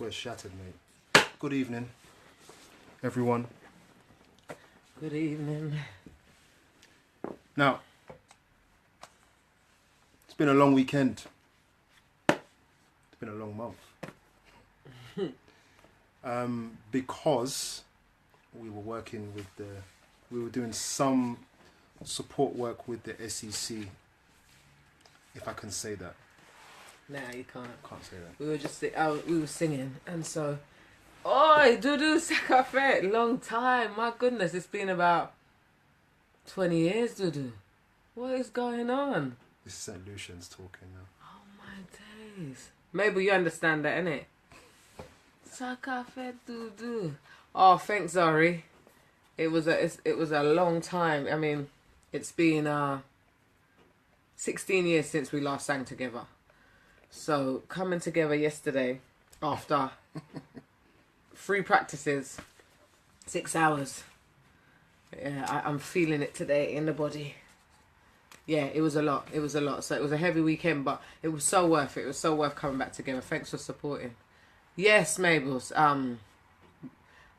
voice shattered, mate. Good evening, everyone. Good evening. Now, it's been a long weekend. It's been a long month. Because we were working with we were doing some support work with the SEC, if I can say that. Nah, you can't. Can't say that. We were just we were singing, and so, oi, Dudu Sakafet, long time. My goodness, it's been about 20 years, Dudu. What is going on? This is St. Lucian's talking now. Oh my days. Maybe you understand that, innit? Sakafet, Dudu. Oh, thanks, Zari. It was a long time. I mean, it's been 16 years since we last sang together. So coming together yesterday after 3 practices, 6 hours. Yeah, I'm feeling it today in the body. Yeah, it was a lot. It was a lot. So it was a heavy weekend, but it was so worth it. It was so worth coming back together. Thanks for supporting. Yes, Mabels.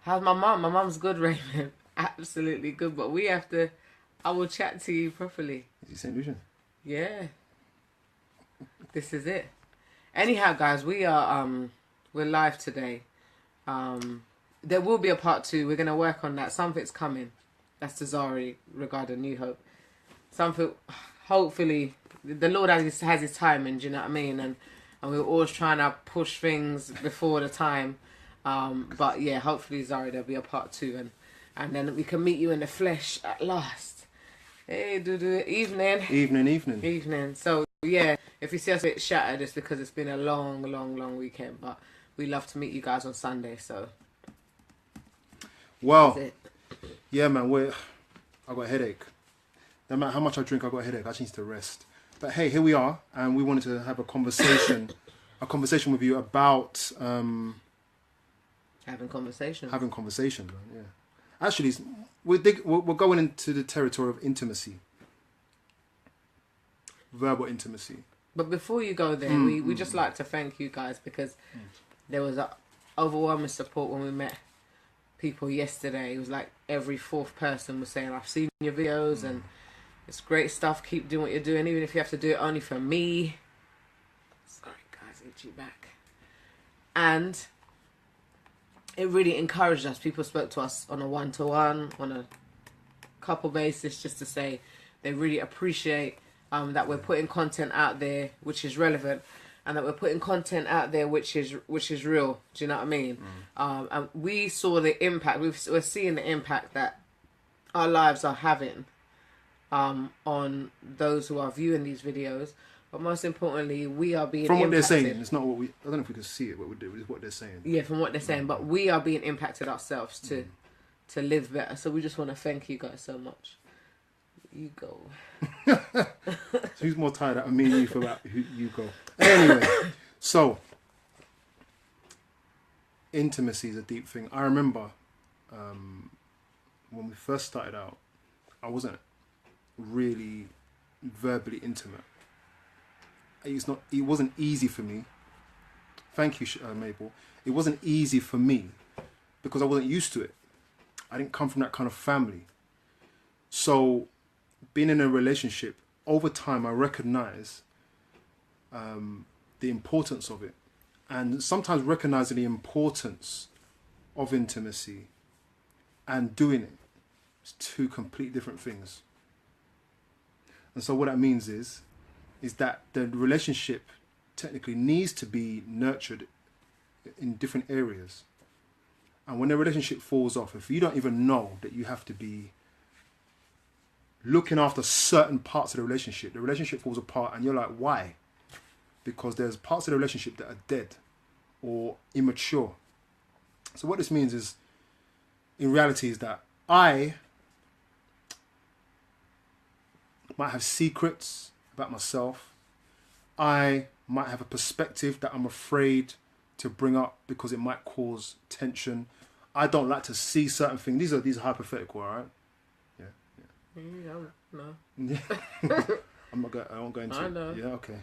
How's my mum? My mum's good, Raymond. Absolutely good. But we have to. I will chat to you properly. Is he St. Lucian? Yeah. This is it. Anyhow, guys, we're live today. There will be a part 2. We're gonna work on that. Something's coming. That's to Zari regarding New Hope. Something, hopefully, the Lord has his timing. Do you know what I mean? And we're always trying to push things before the time. But yeah, hopefully, Zari, there'll be a part 2, and then we can meet you in the flesh at last. Hey, evening. Evening. So yeah, if you see us a bit shattered, it's because it's been a long weekend. But we love to meet you guys on Sunday. So. Well, yeah, man. I got a headache. No matter how much I drink, I got a headache. I just need to rest. But hey, here we are, and we wanted to have a conversation, with you about having conversations. Having conversations, man. Yeah. Actually, we're going into the territory of intimacy, verbal intimacy. But before you go there, we just like to thank you guys because there was overwhelming support when we met people yesterday. It was like every 4th person was saying, I've seen your videos and it's great stuff. Keep doing what you're doing, even if you have to do it only for me. Sorry, guys, itchy back. And it really encouraged us. People spoke to us on a one-to-one, on a couple basis, just to say they really appreciate that we're putting content out there which is relevant, and that we're putting content out there which is real. Do you know what I mean? And we saw the impact. We're seeing the impact that our lives are having on those who are viewing these videos. But most importantly, we are being from what impacted. they're saying. It's not what we. I don't know if we can see it, but it's what they're saying. Yeah, from what they're saying. But we are being impacted ourselves to live better. So we just want to thank you guys so much. You go. So who's more tired out of me and you for that? You go. Anyway, so intimacy is a deep thing. I remember when we first started out, I wasn't really verbally intimate. It wasn't easy for me. Thank you, Mabel. It wasn't easy for me because I wasn't used to it. I didn't come from that kind of family. So being in a relationship, over time I recognize the importance of it. And sometimes recognizing the importance of intimacy and doing it is 2 completely different things. And so what that means is that the relationship technically needs to be nurtured in different areas. And when the relationship falls off, if you don't even know that you have to be looking after certain parts of the relationship falls apart, and you're like, why? Because there's parts of the relationship that are dead or immature. So what this means is, in reality, is that I might have secrets about myself. I might have a perspective that I'm afraid to bring up because it might cause tension. I don't like to see certain things. These are hypothetical, all right? Yeah. No. I won't go into I it. know. Yeah, okay.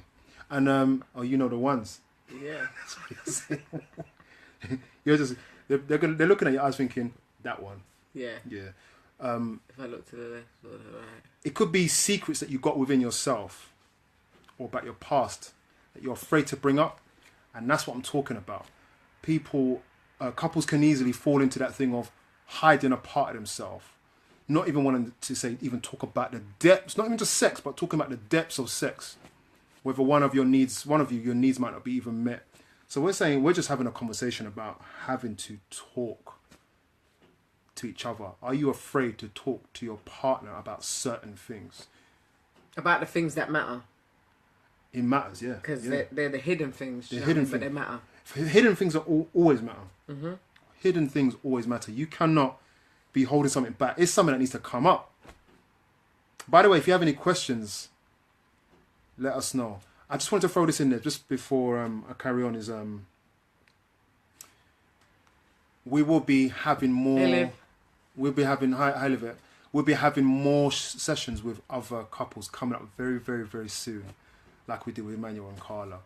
And you know the ones. Yeah. You're just they're looking at your eyes thinking that one. Yeah. Yeah. If I look to the left or the right. It could be secrets that you got within yourself or about your past that you're afraid to bring up, and that's what I'm talking about. Couples can easily fall into that thing of hiding a part of themselves, not even wanting to even talk about the depths, not even just sex, but talking about the depths of sex. Whether one of your needs might not be even met. So we're just having a conversation about having to talk to each other. Are you afraid to talk to your partner about certain things? About the things that matter. It matters, yeah. Because they're the hidden things. They're hidden but they matter. Hidden things always matter. Mm-hmm. Hidden things always matter. You cannot be holding something back. It's something that needs to come up. By the way, if you have any questions, let us know. I just wanted to throw this in there just before I carry on. We will be having more. Hey, we'll be having hi Liv. We'll be having more sessions with other couples coming up very, very, very soon, like we did with Emmanuel and Carla.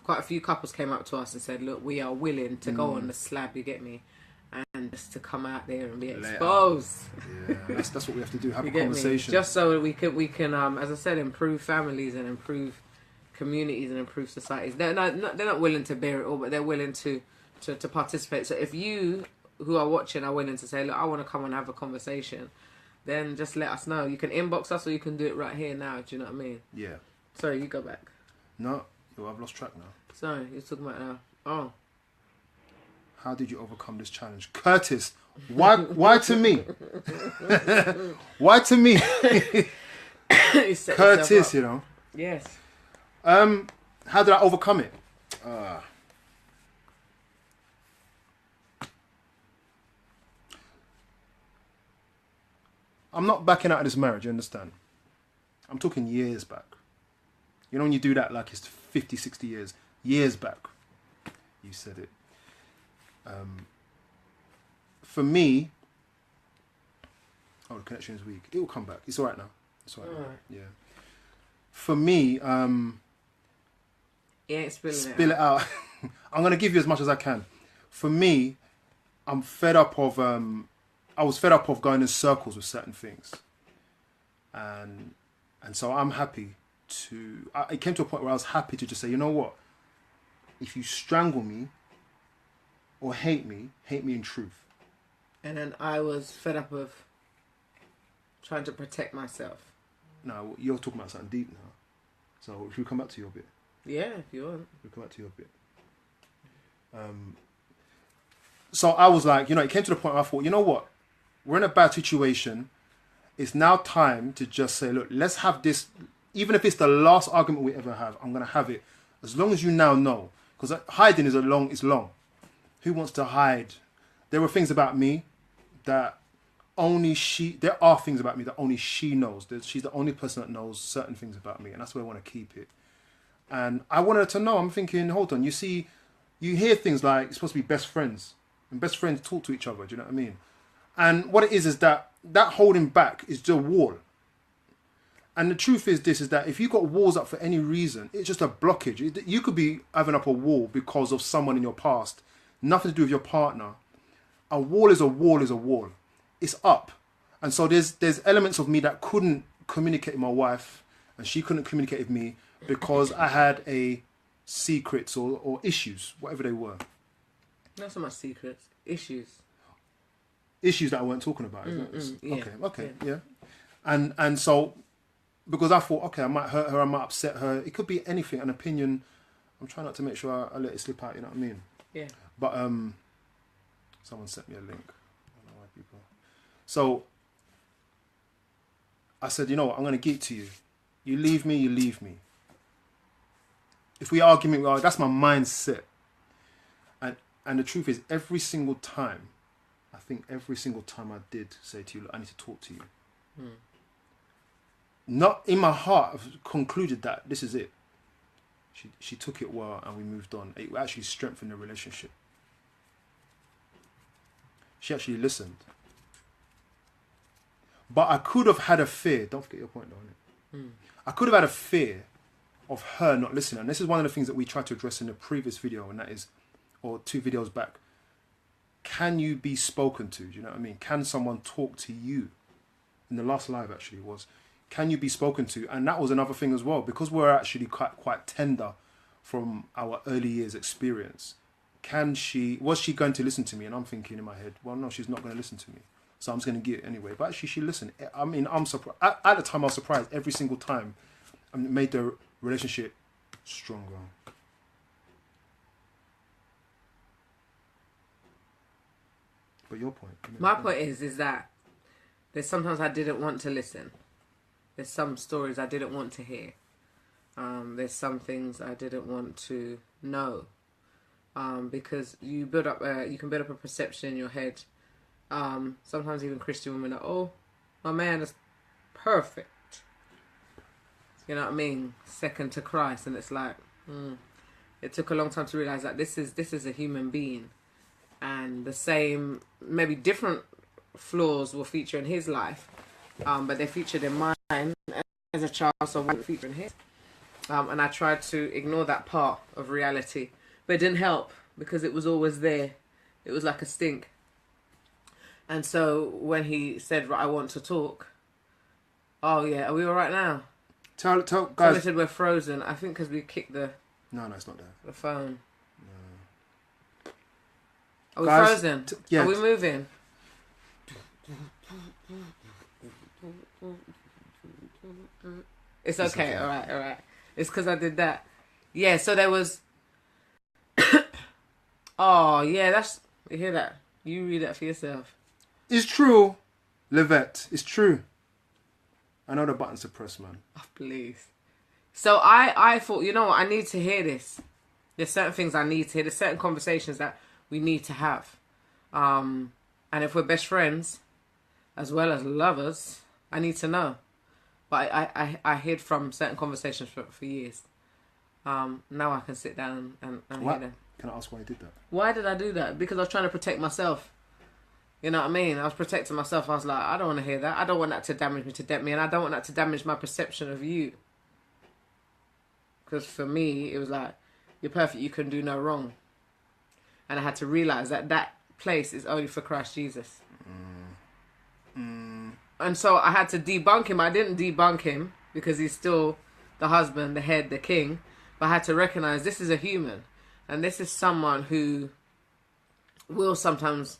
Quite a few couples came up to us and said, "Look, we are willing to go on the slab. You get me." And just to come out there and be exposed. Yeah, that's what we have to do. Have you a get conversation, me? Just so we can, as I said, improve families and improve communities and improve societies. They're not willing to bear it all, but they're willing to participate. So if you who are watching are willing to say, "Look, I want to come and have a conversation," then just let us know. You can inbox us or you can do it right here now. Do you know what I mean? Yeah. Sorry, you go back. No, I've lost track now. Sorry, you're talking about now. Oh. How did you overcome this challenge? Curtis, why to me? Why to me? Curtis, you know. Yes. How did I overcome it? I'm not backing out of this marriage, you understand? I'm talking years back. You know when you do that like it's 50, 60 years. Years back. You said it. For me, the connection is weak. It will come back. It's all right now. It's all right. Now. Yeah. For me, you ain't spill it out. I'm gonna give you as much as I can. For me, I'm fed up of. I was fed up of going in circles with certain things, and so I'm happy to. It came to a point where I was happy to just say, you know what? If you strangle me or hate me in truth. And then I was fed up of trying to protect myself. No, you're talking about something deep now. So should we come back to your bit? Yeah, if you want. We'll come back to your bit. So I was like, it came to the point where I thought, you know what? We're in a bad situation. It's now time to just say, look, let's have this. Even if it's the last argument we ever have, I'm going to have it. As long as you now know. Because hiding is long. Who wants to hide? There were things about me that there are things about me that only she knows. She's the only person that knows certain things about me. And that's where I want to keep it. And I wanted her to know. I'm thinking, hold on. You see, you hear things like, it's supposed to be best friends. And best friends talk to each other. Do you know what I mean? And what it is that holding back is just a wall. And the truth is this, is that if you've got walls up for any reason, it's just a blockage. You could be having up a wall because of someone in your past. Nothing to do with your partner. A wall is a wall is a wall. It's up. And so there's elements of me that couldn't communicate with my wife and she couldn't communicate with me because I had secrets or issues, whatever they were. Not so much secrets, issues. Issues that I weren't talking about, isn't it? Yeah. Okay, yeah. And so, because I thought, okay, I might hurt her, I might upset her. It could be anything, an opinion. I'm trying not to make sure I let it slip out, you know what I mean? Yeah. But someone sent me a link. I don't know why people. So I said, you know what, I'm going to give it to you. You leave me, you leave me. If we argue, that's my mindset. And the truth is, every single time I did say to you, look, I need to talk to you. Not in my heart, I've concluded that this is it. She took it well and we moved on. It actually strengthened the relationship. She actually listened. But I could have had a fear. Don't forget your point, though, innit? I could have had a fear of her not listening. And this is one of the things that we tried to address in the previous video, and that is, or 2 videos back, can you be spoken to? Do you know what I mean? Can someone talk to you? In the last live actually was, can you be spoken to? And that was another thing as well, because we're actually quite tender from our early years experience. Was she going to listen to me? And I'm thinking in my head, well, no, she's not going to listen to me. So I'm just going to get it anyway. But actually she listened. I mean, I'm surprised. At the time I was surprised every single time. I mean, it made the relationship stronger. But your point. My point is that there's sometimes I didn't want to listen. There's some stories I didn't want to hear. There's some things I didn't want to know. Because you can build up a perception in your head. Sometimes even Christian women are, oh, my man is perfect. You know what I mean? Second to Christ. And it's like, it took a long time to realize that this is a human being. And the same, maybe different flaws will feature in his life, but they featured in mine as a child, so one feature in his. And I tried to ignore that part of reality, but it didn't help because it was always there. It was like a stink. And so when he said, right, I want to talk, oh yeah, are we all right now? Tell guys. Somebody said we're frozen. I think because we kicked the... No, it's not there. The phone. No. Are we Guys, frozen? yeah. Are we moving? It's okay. All right. It's because I did that. Yeah, so there was... Oh, yeah, that's... You hear that? You read that for yourself. It's true, Livette. It's true. I know the buttons to press, man. Oh, please. So I thought, you know what? I need to hear this. There's certain things I need to hear. There's certain conversations that we need to have. And if we're best friends, as well as lovers, I need to know. But I hid from certain conversations for years. Now I can sit down and hear them. Can I ask why you did that? Why did I do that? Because I was trying to protect myself. You know what I mean? I was protecting myself. I was like, I don't want to hear that. I don't want that to damage me, and I don't want that to damage my perception of you. Because for me, it was like, you're perfect, you can do no wrong. And I had to realise that that place is only for Christ Jesus. And so I had to debunk him. I didn't debunk him because he's still the husband, the head, the king. But I had to recognise this is a human. And this is someone who will sometimes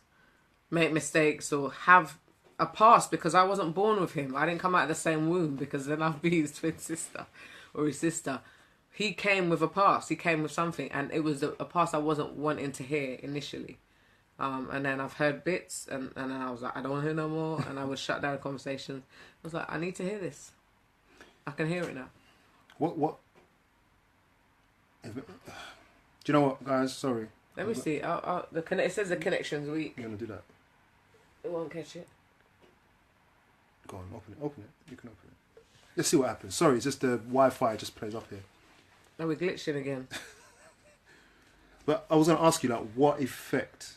make mistakes or have a past, because I wasn't born with him. I didn't come out of the same womb, because then I'd be his twin sister or his sister. He came with a past. He came with something, and it was a past I wasn't wanting to hear initially. And then I've heard bits, and then I was like, I don't want to hear no more, and I would shut down conversations. I was like, I need to hear this. I can hear it now. What? Do you know what, guys? Sorry. Let me see. It says the connection's weak. You're gonna do that. It won't catch it. Go on, open it. You can open it. Let's see what happens. Sorry, it's just the Wi-Fi just plays up here. No, we're glitching again. But I was gonna ask you, like, what effect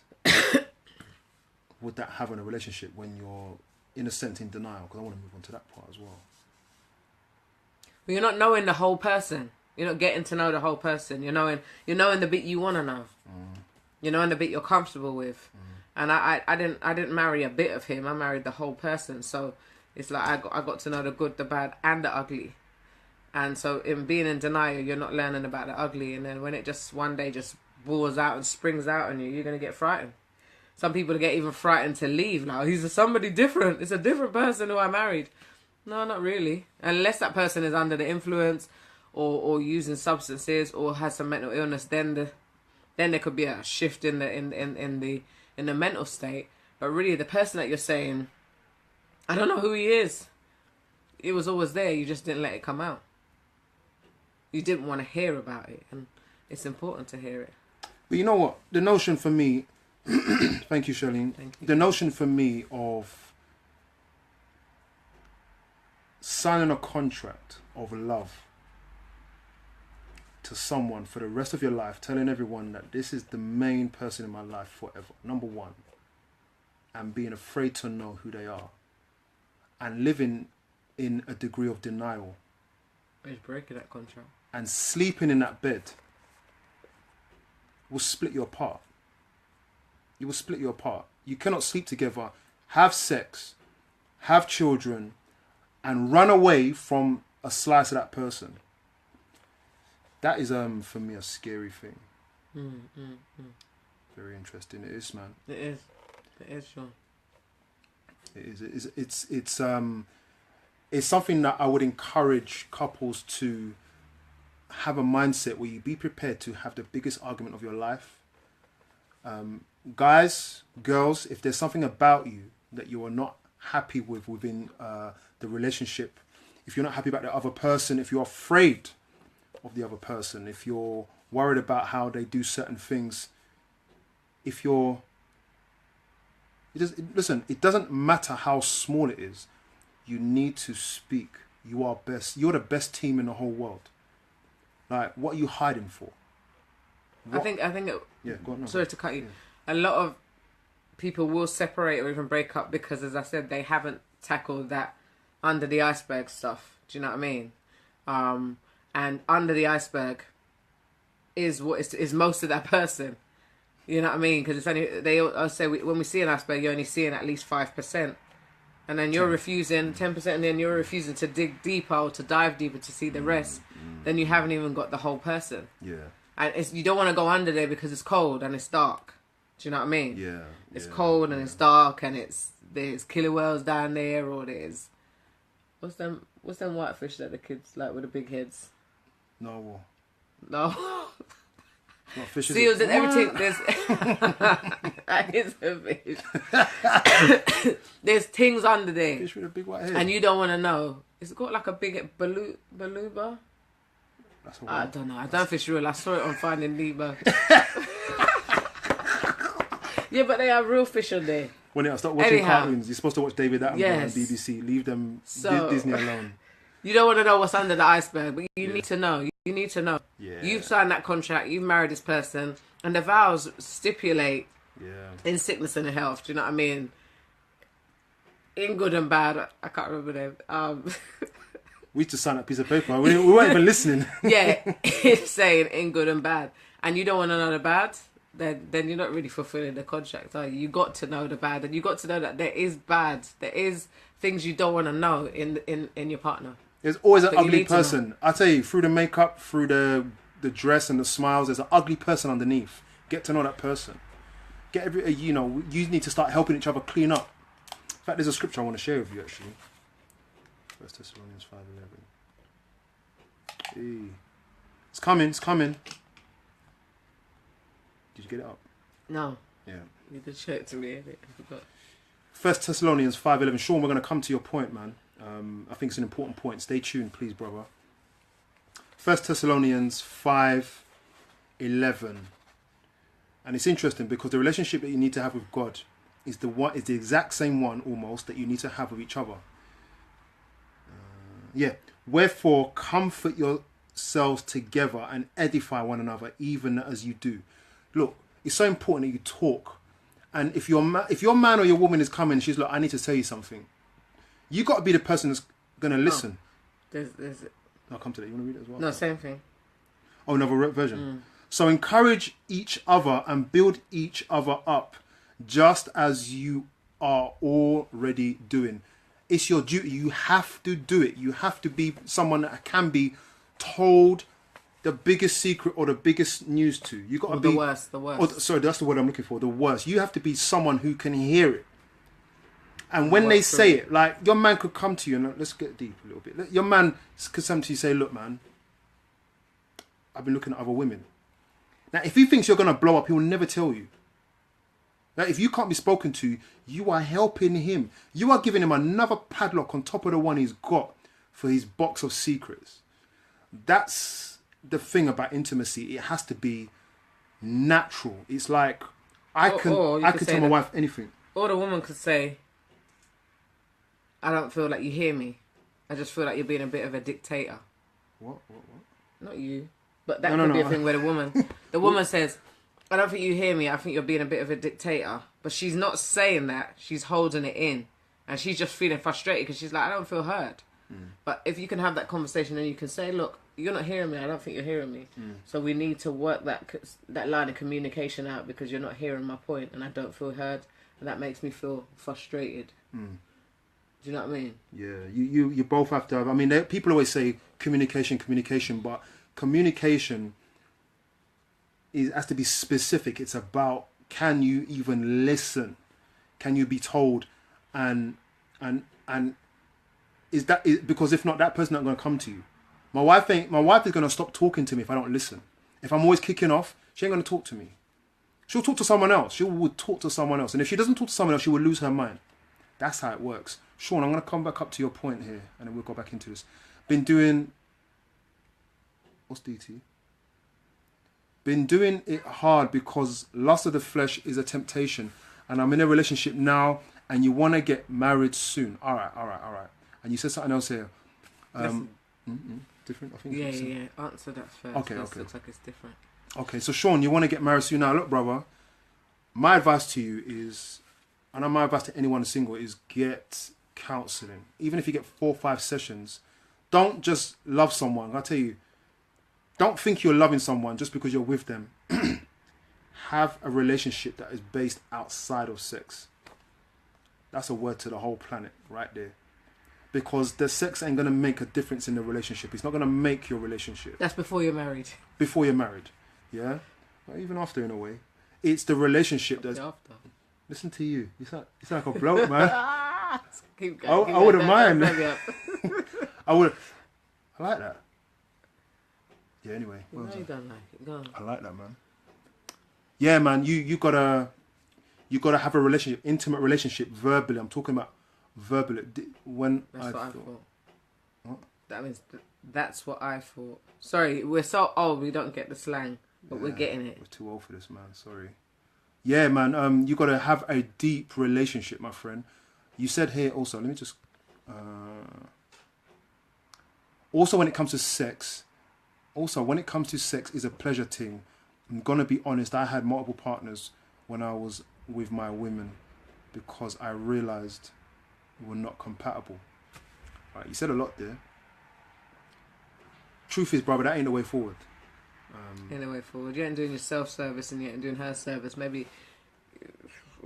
would that have on a relationship when you're, in a sense, in denial? Because I want to move on to that part as well. Well, you're not knowing the whole person. You're not getting to know the whole person. You're knowing the bit you want to know. You're knowing the bit you're comfortable with. And I didn't marry a bit of him. I married the whole person. So it's like I got to know the good, the bad, and the ugly. And so in being in denial, you're not learning about the ugly. And then when it just one day just bores out and springs out on you, you're going to get frightened. Some people get even frightened to leave. Now, he's somebody different. It's a different person who I married. No, not really. Unless that person is under the influence or using substances or has some mental illness, then there could be a shift in the mental state. But really, the person that you're saying, I don't know who he is. It was always there. You just didn't let it come out. You didn't want to hear about it, and it's important to hear it. But you know what? The notion for me, thank you, Charlene. Thank you. The notion for me of signing a contract of love to someone for the rest of your life, telling everyone that this is the main person in my life forever, number one, and being afraid to know who they are, and living in a degree of denial, He's breaking that contract. and sleeping in that bed will split you apart. It will split you apart. You cannot sleep together, have sex, have children, and run away from a slice of that person. That is for me a scary thing. Very interesting. It is, man. It is. It is, Sean. It is. It's something that I would encourage couples to have a mindset where you be prepared to have the biggest argument of your life. Guys, girls, if there's something about you that you are not happy with within the relationship, if you're not happy about the other person, if you're afraid of the other person, if you're worried about how they do certain things, listen, it doesn't matter how small it is, you need to speak. You are best. You're the best team in the whole world. Like, what are you hiding for? I think Yeah, go on. Sorry to cut you. Yeah. A lot of people will separate or even break up because, as I said, they haven't tackled that under the iceberg stuff. Do you know what I mean? And under the iceberg is what is most of that person. You know what I mean? Because it's only I'll say when we see an iceberg, you're only seeing at least 5%, and then you're refusing 10%, and then you're refusing to dig deeper or to dive deeper to see the rest. Then you haven't even got the whole person. Yeah. And you don't want to go under there because it's cold and it's dark. Do you know what I mean? Yeah. It's cold and it's dark and there's killer whales down there, or there's what's them whitefish that the kids like with the big heads? No. No. Not fish, Seals and everything. There's that is a fish. There's things under there. Fish with a big white head. And you don't want to know. It's got like a big beluga. I don't know. I don't fish real. I saw it on Finding Nemo. Yeah, but they have real fish on there. When I start watching cartoons, you're supposed to watch David Attenborough on BBC. Leave them Disney alone. You don't want to know what's under the iceberg, but you need to know. You need to know. Yeah. You've signed that contract. You've married this person, and the vows stipulate in sickness and in health. Do you know what I mean? In good and bad. I can't remember them. We used to sign that piece of paper. We weren't even listening. Yeah, it's saying in good and bad, and you don't want to know the bad. Then you're not really fulfilling the contract, are you? You got to know the bad, and you got to know that there is bad. There is things you don't want to know in your partner. There's always an ugly person. I tell you, through the makeup, through the dress and the smiles, there's an ugly person underneath. Get to know that person. You need to start helping each other clean up. In fact, there's a scripture I want to share with you actually. 1 Thessalonians 5:11. Hey. It's coming. Did you get it up? No. Yeah. You did show it to me, I forgot. 1 Thessalonians 5:11. Sean, we're going to come to your point, man. I think it's an important point. Stay tuned, please, brother. 1 Thessalonians 5:11. And it's interesting because the relationship that you need to have with God is the exact same one almost that you need to have with each other. Wherefore, comfort yourselves together and edify one another, even as you do. Look, it's so important that you talk. And if your man or your woman is coming, she's like, I need to tell you something. You got to be the person that's going to listen. I'll come to that. You want to read it as well? No, same thing. Oh, another version. So encourage each other and build each other up, just as you are already doing. It's your duty. You have to do it. You have to be someone that can be told the biggest secret or the biggest news to. You got to be the worst. Sorry, that's the word I'm looking for. The worst. You have to be someone who can hear it. And when they say it, like your man could come to you and let's get deep a little bit. Your man could come to you and say, look, man, I've been looking at other women. Now, if he thinks you're going to blow up, he will never tell you. Now, if you can't be spoken to, you are helping him. You are giving him another padlock on top of the one he's got for his box of secrets. That's the thing about intimacy. It has to be natural. It's like I can tell my wife anything. Or the woman could say, I don't feel like you hear me. I just feel like you're being a bit of a dictator. What? Not you. But that could be a thing where the woman says, I don't think you hear me. I think you're being a bit of a dictator. But she's not saying that. She's holding it in. And she's just feeling frustrated because she's like, I don't feel heard. But if you can have that conversation and you can say, look, you're not hearing me, I don't think you're hearing me. So we need to work that line of communication out because you're not hearing my point and I don't feel heard. And that makes me feel frustrated. Do you know what I mean? Yeah, you both have to have... I mean, people always say communication, but communication has to be specific. It's about, can you even listen? Can you be told? And because if not, that person not going to come to you. My wife is going to stop talking to me if I don't listen. If I'm always kicking off, she ain't going to talk to me. She'll talk to someone else. She will talk to someone else. And if she doesn't talk to someone else, she will lose her mind. That's how it works. Sean, I'm going to come back up to your point here and then we'll go back into this. Been doing... What's DT? Been doing it hard because lust of the flesh is a temptation. And I'm in a relationship now and you want to get married soon. All right. And you said something else here. Different, I think. Yeah. Answer that first. Okay. Looks like it's different. Okay, so Sean, you want to get married soon. Now, look, brother, my advice to you is, and my advice to anyone single is get counselling. Even if you get 4 or 5 sessions, don't just love someone. I'll tell you, don't think you're loving someone just because you're with them. Have a relationship that is based outside of sex. That's a word to the whole planet right there. Because the sex ain't going to make a difference in the relationship. It's not going to make your relationship. That's before you're married. Before you're married. Yeah? Well, even after, in a way. It's the relationship that's... After. Listen to you. You sound like a bloke, man. Keep going. I wouldn't mind. I would... I like that. Yeah, anyway. You know you don't like it. Go on. I like that, man. Yeah, man. You gotta have a relationship, intimate relationship, verbally. I'm talking about verbally. When That's what I thought. What? That means that's what I thought. Sorry, we're so old we don't get the slang, but we're getting it. We're too old for this, man. Sorry. Yeah, man. You gotta have a deep relationship, my friend. You said here also. Let me just. Also, when it comes to sex, is a pleasure thing. I'm gonna be honest. I had multiple partners when I was with my women because I realized we were not compatible. All right, you said a lot there. Truth is, brother, that ain't the way forward. Ain't the way forward. You ain't doing your self-service and you ain't doing her service. Maybe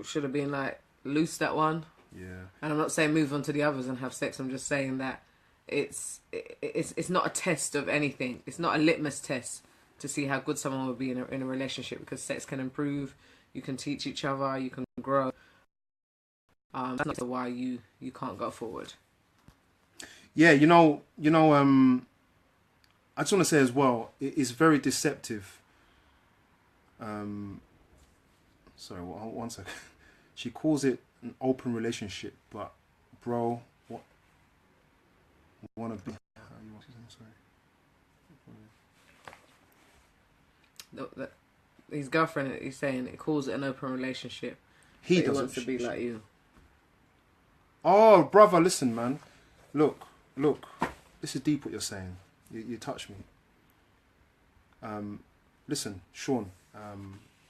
should have been like loose that one. Yeah. And I'm not saying move on to the others and have sex. I'm just saying that it's not a test of anything. It's not a litmus test to see how good someone will be in a relationship, because sex can improve. You can teach each other. You can grow. That's not why you can't go forward. Yeah, I just want to say as well, it's very deceptive. Sorry, one second. She calls it an open relationship, but bro, what? Want to be? Sorry. His girlfriend, he's saying, it calls it an open relationship. He wants to be like you. Oh, brother, listen, man. Look. This is deep what you're saying. You touch me. Listen, Sean.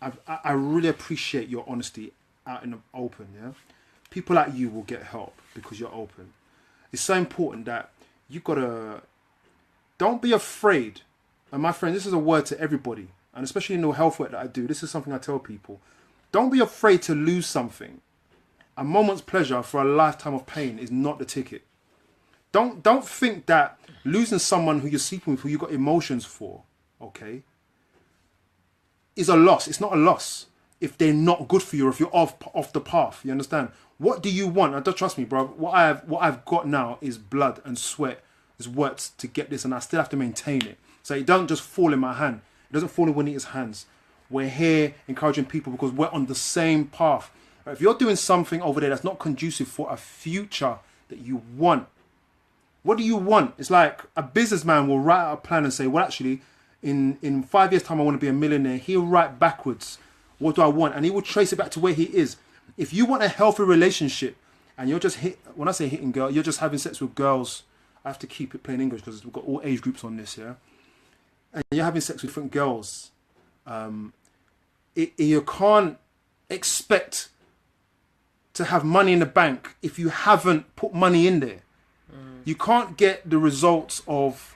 I really appreciate your honesty out in the open. Yeah, people like you will get help because you're open. It's so important that you gotta. Don't be afraid. And my friend, this is a word to everybody, and especially in the health work that I do. This is something I tell people. Don't be afraid to lose something. A moment's pleasure for a lifetime of pain is not the ticket. Don't think that losing someone who you're sleeping with, who you got emotions for, okay, is a loss. It's not a loss if they're not good for you or if you're off the path. You understand? What do you want? And don't trust me, bro. What I've got now is blood and sweat. It's worked to get this, and I still have to maintain it. So it doesn't just fall in my hand. It doesn't fall in Juanita's hands. We're here encouraging people because we're on the same path. If you're doing something over there that's not conducive for a future that you want, what do you want? It's like a businessman will write out a plan and say, well, actually, in 5 years' time, I want to be a millionaire. He'll write backwards, what do I want? And he will trace it back to where he is. If you want a healthy relationship and you're just when I say hitting girl, you're just having sex with girls. I have to keep it plain English because we've got all age groups on this, yeah? And you're having sex with different girls. You can't expect to have money in the bank if you haven't put money in there. You can't get the results of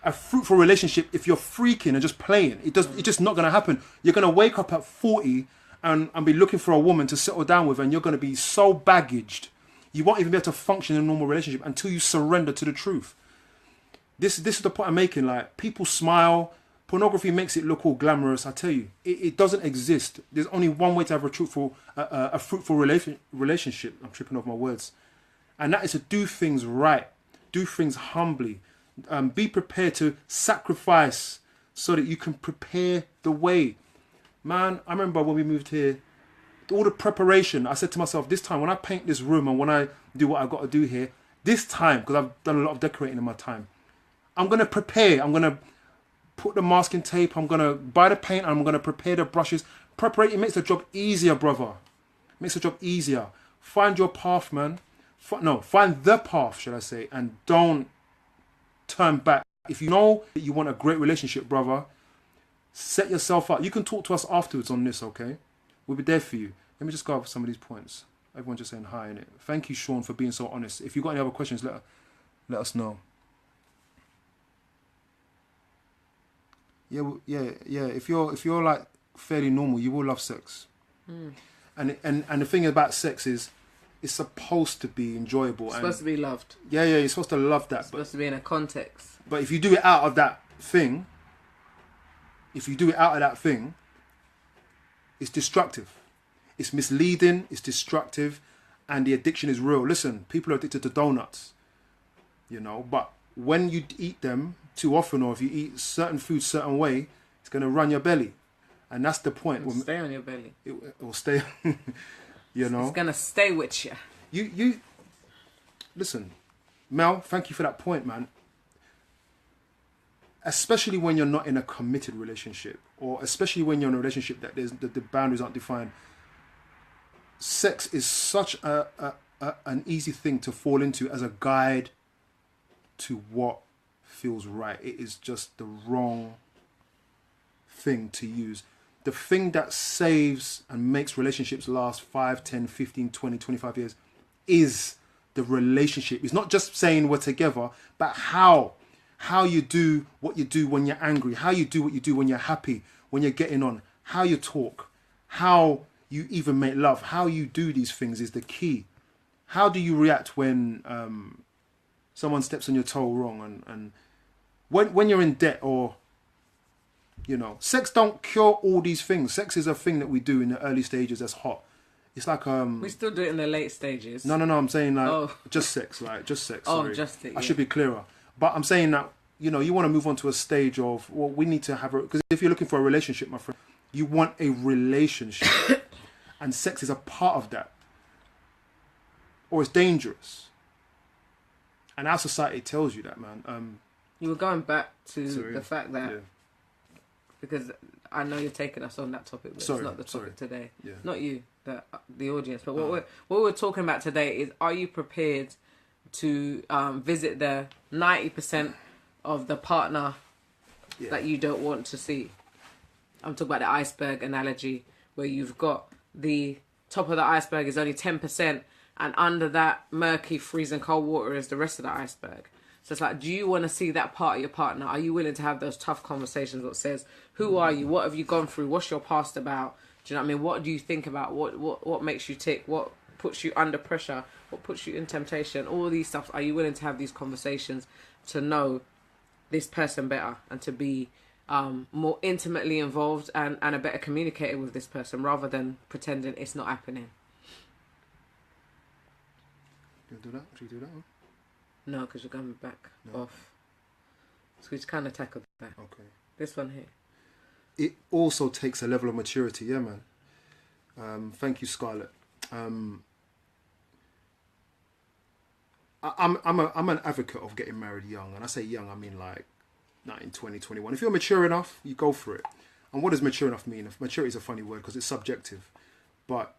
a fruitful relationship if you're freaking and just playing. It's just not going to happen. You're going to wake up at 40 and be looking for a woman to settle down with, and you're going to be so baggaged you won't even be able to function in a normal relationship until you surrender to the truth. This is the point I'm making. Like, people smile. Pornography makes it look all glamorous. I tell you, it doesn't exist. There's only one way to have a fruitful relationship. I'm tripping over my words. And that is to do things right. Do things humbly. Be prepared to sacrifice so that you can prepare the way. Man, I remember when we moved here, all the preparation, I said to myself, this time when I paint this room and when I do what I've got to do here, this time, because I've done a lot of decorating in my time, I'm going to prepare. I'm going to put the masking tape. I'm going to buy the paint. I'm going to prepare the brushes. Preparation makes the job easier, brother. It makes the job easier. Find your path, man. Find the path, should I say, and don't turn back. If you know that you want a great relationship, brother, set yourself up. You can talk to us afterwards on this, okay? We'll be there for you. Let me just go over some of these points. Everyone's just saying hi, innit? Thank you, Sean, for being so honest. If you've got any other questions, let us know. Yeah. If you're like fairly normal, you will love sex. And the thing about sex is, it's supposed to be enjoyable. It's supposed to be loved. Yeah, you're supposed to love that. It's supposed to be in a context. But if you do it out of that thing, it's destructive. It's misleading, it's destructive, and the addiction is real. Listen, people are addicted to donuts, but when you eat them too often, or if you eat certain food certain way, it's going to run your belly. And that's the point. It'll stay on your belly. It will stay, It's going to stay with you. You listen, Mel, thank you for that point, man. Especially when you're not in a committed relationship, or especially when you're in a relationship that the boundaries aren't defined. Sex is such an easy thing to fall into as a guide to what feels right. It is just the wrong thing to use. The thing that saves and makes relationships last 5, 10, 15, 20, 25 years is the relationship. It's not just saying we're together, but how you do what you do when you're angry, how you do what you do when you're happy, when you're getting on, how you talk, how you even make love, how you do these things is the key. How do you react when someone steps on your toe wrong, and when you're in debt, or sex don't cure all these things. Sex is a thing that we do in the early stages that's hot. It's like we still do it in the late stages. No, I'm saying just sex, just sex. Sorry. Just it. Yeah. I should be clearer. But I'm saying that you want to move on to a stage of, well, we need to have because if you're looking for a relationship, my friend, you want a relationship, and sex is a part of that, or it's dangerous. And our society tells you that, man. You were going back to the fact that. Yeah. Because I know you're taking us on that topic, but it's not the topic today. Yeah. Not you, the audience. But what we're talking about today is: are you prepared to visit the 90% of the partner that you don't want to see? I'm talking about the iceberg analogy, where you've got the top of the iceberg is only 10%, and under that murky, freezing cold water is the rest of the iceberg. So it's like, do you want to see that part of your partner? Are you willing to have those tough conversations that says, who are you? What have you gone through? What's your past about? Do you know what I mean? What do you think about? What makes you tick? What puts you under pressure? What puts you in temptation? All these stuff. Are you willing to have these conversations to know this person better and to be more intimately involved and a better communicator with this person, rather than pretending it's not happening? You do that? Should you do that one? No, because you're going back off. So we just kind of tackled that. Okay. This one here. It also takes a level of maturity, yeah, man. Thank you, Scarlett. I'm an advocate of getting married young, and I say young, I mean like 19, 20, 21. If you're mature enough, you go for it. And what does mature enough mean? Maturity is a funny word because it's subjective, but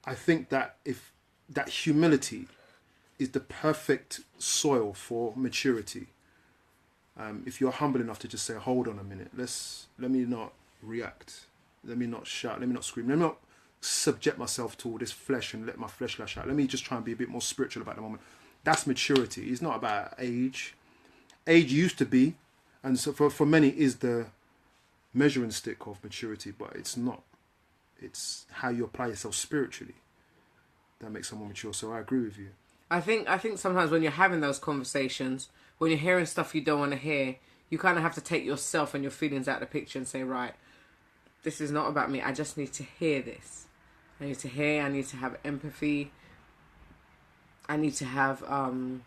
I think that if that humility is the perfect soil for maturity. If you're humble enough to just say, hold on a minute, let me not react, let me not shout, let me not scream, let me not subject myself to all this flesh and let my flesh lash out. Let me just try and be a bit more spiritual about the moment. That's maturity. It's not about age. Age used to be, and so for many is the measuring stick of maturity, but it's not. It's how you apply yourself spiritually that makes someone mature. So I agree with you. I think sometimes when you're having those conversations, when you're hearing stuff you don't want to hear, you kind of have to take yourself and your feelings out of the picture and say, right, this is not about me. I just need to hear this. I need to hear. I need to have empathy. I need to have, do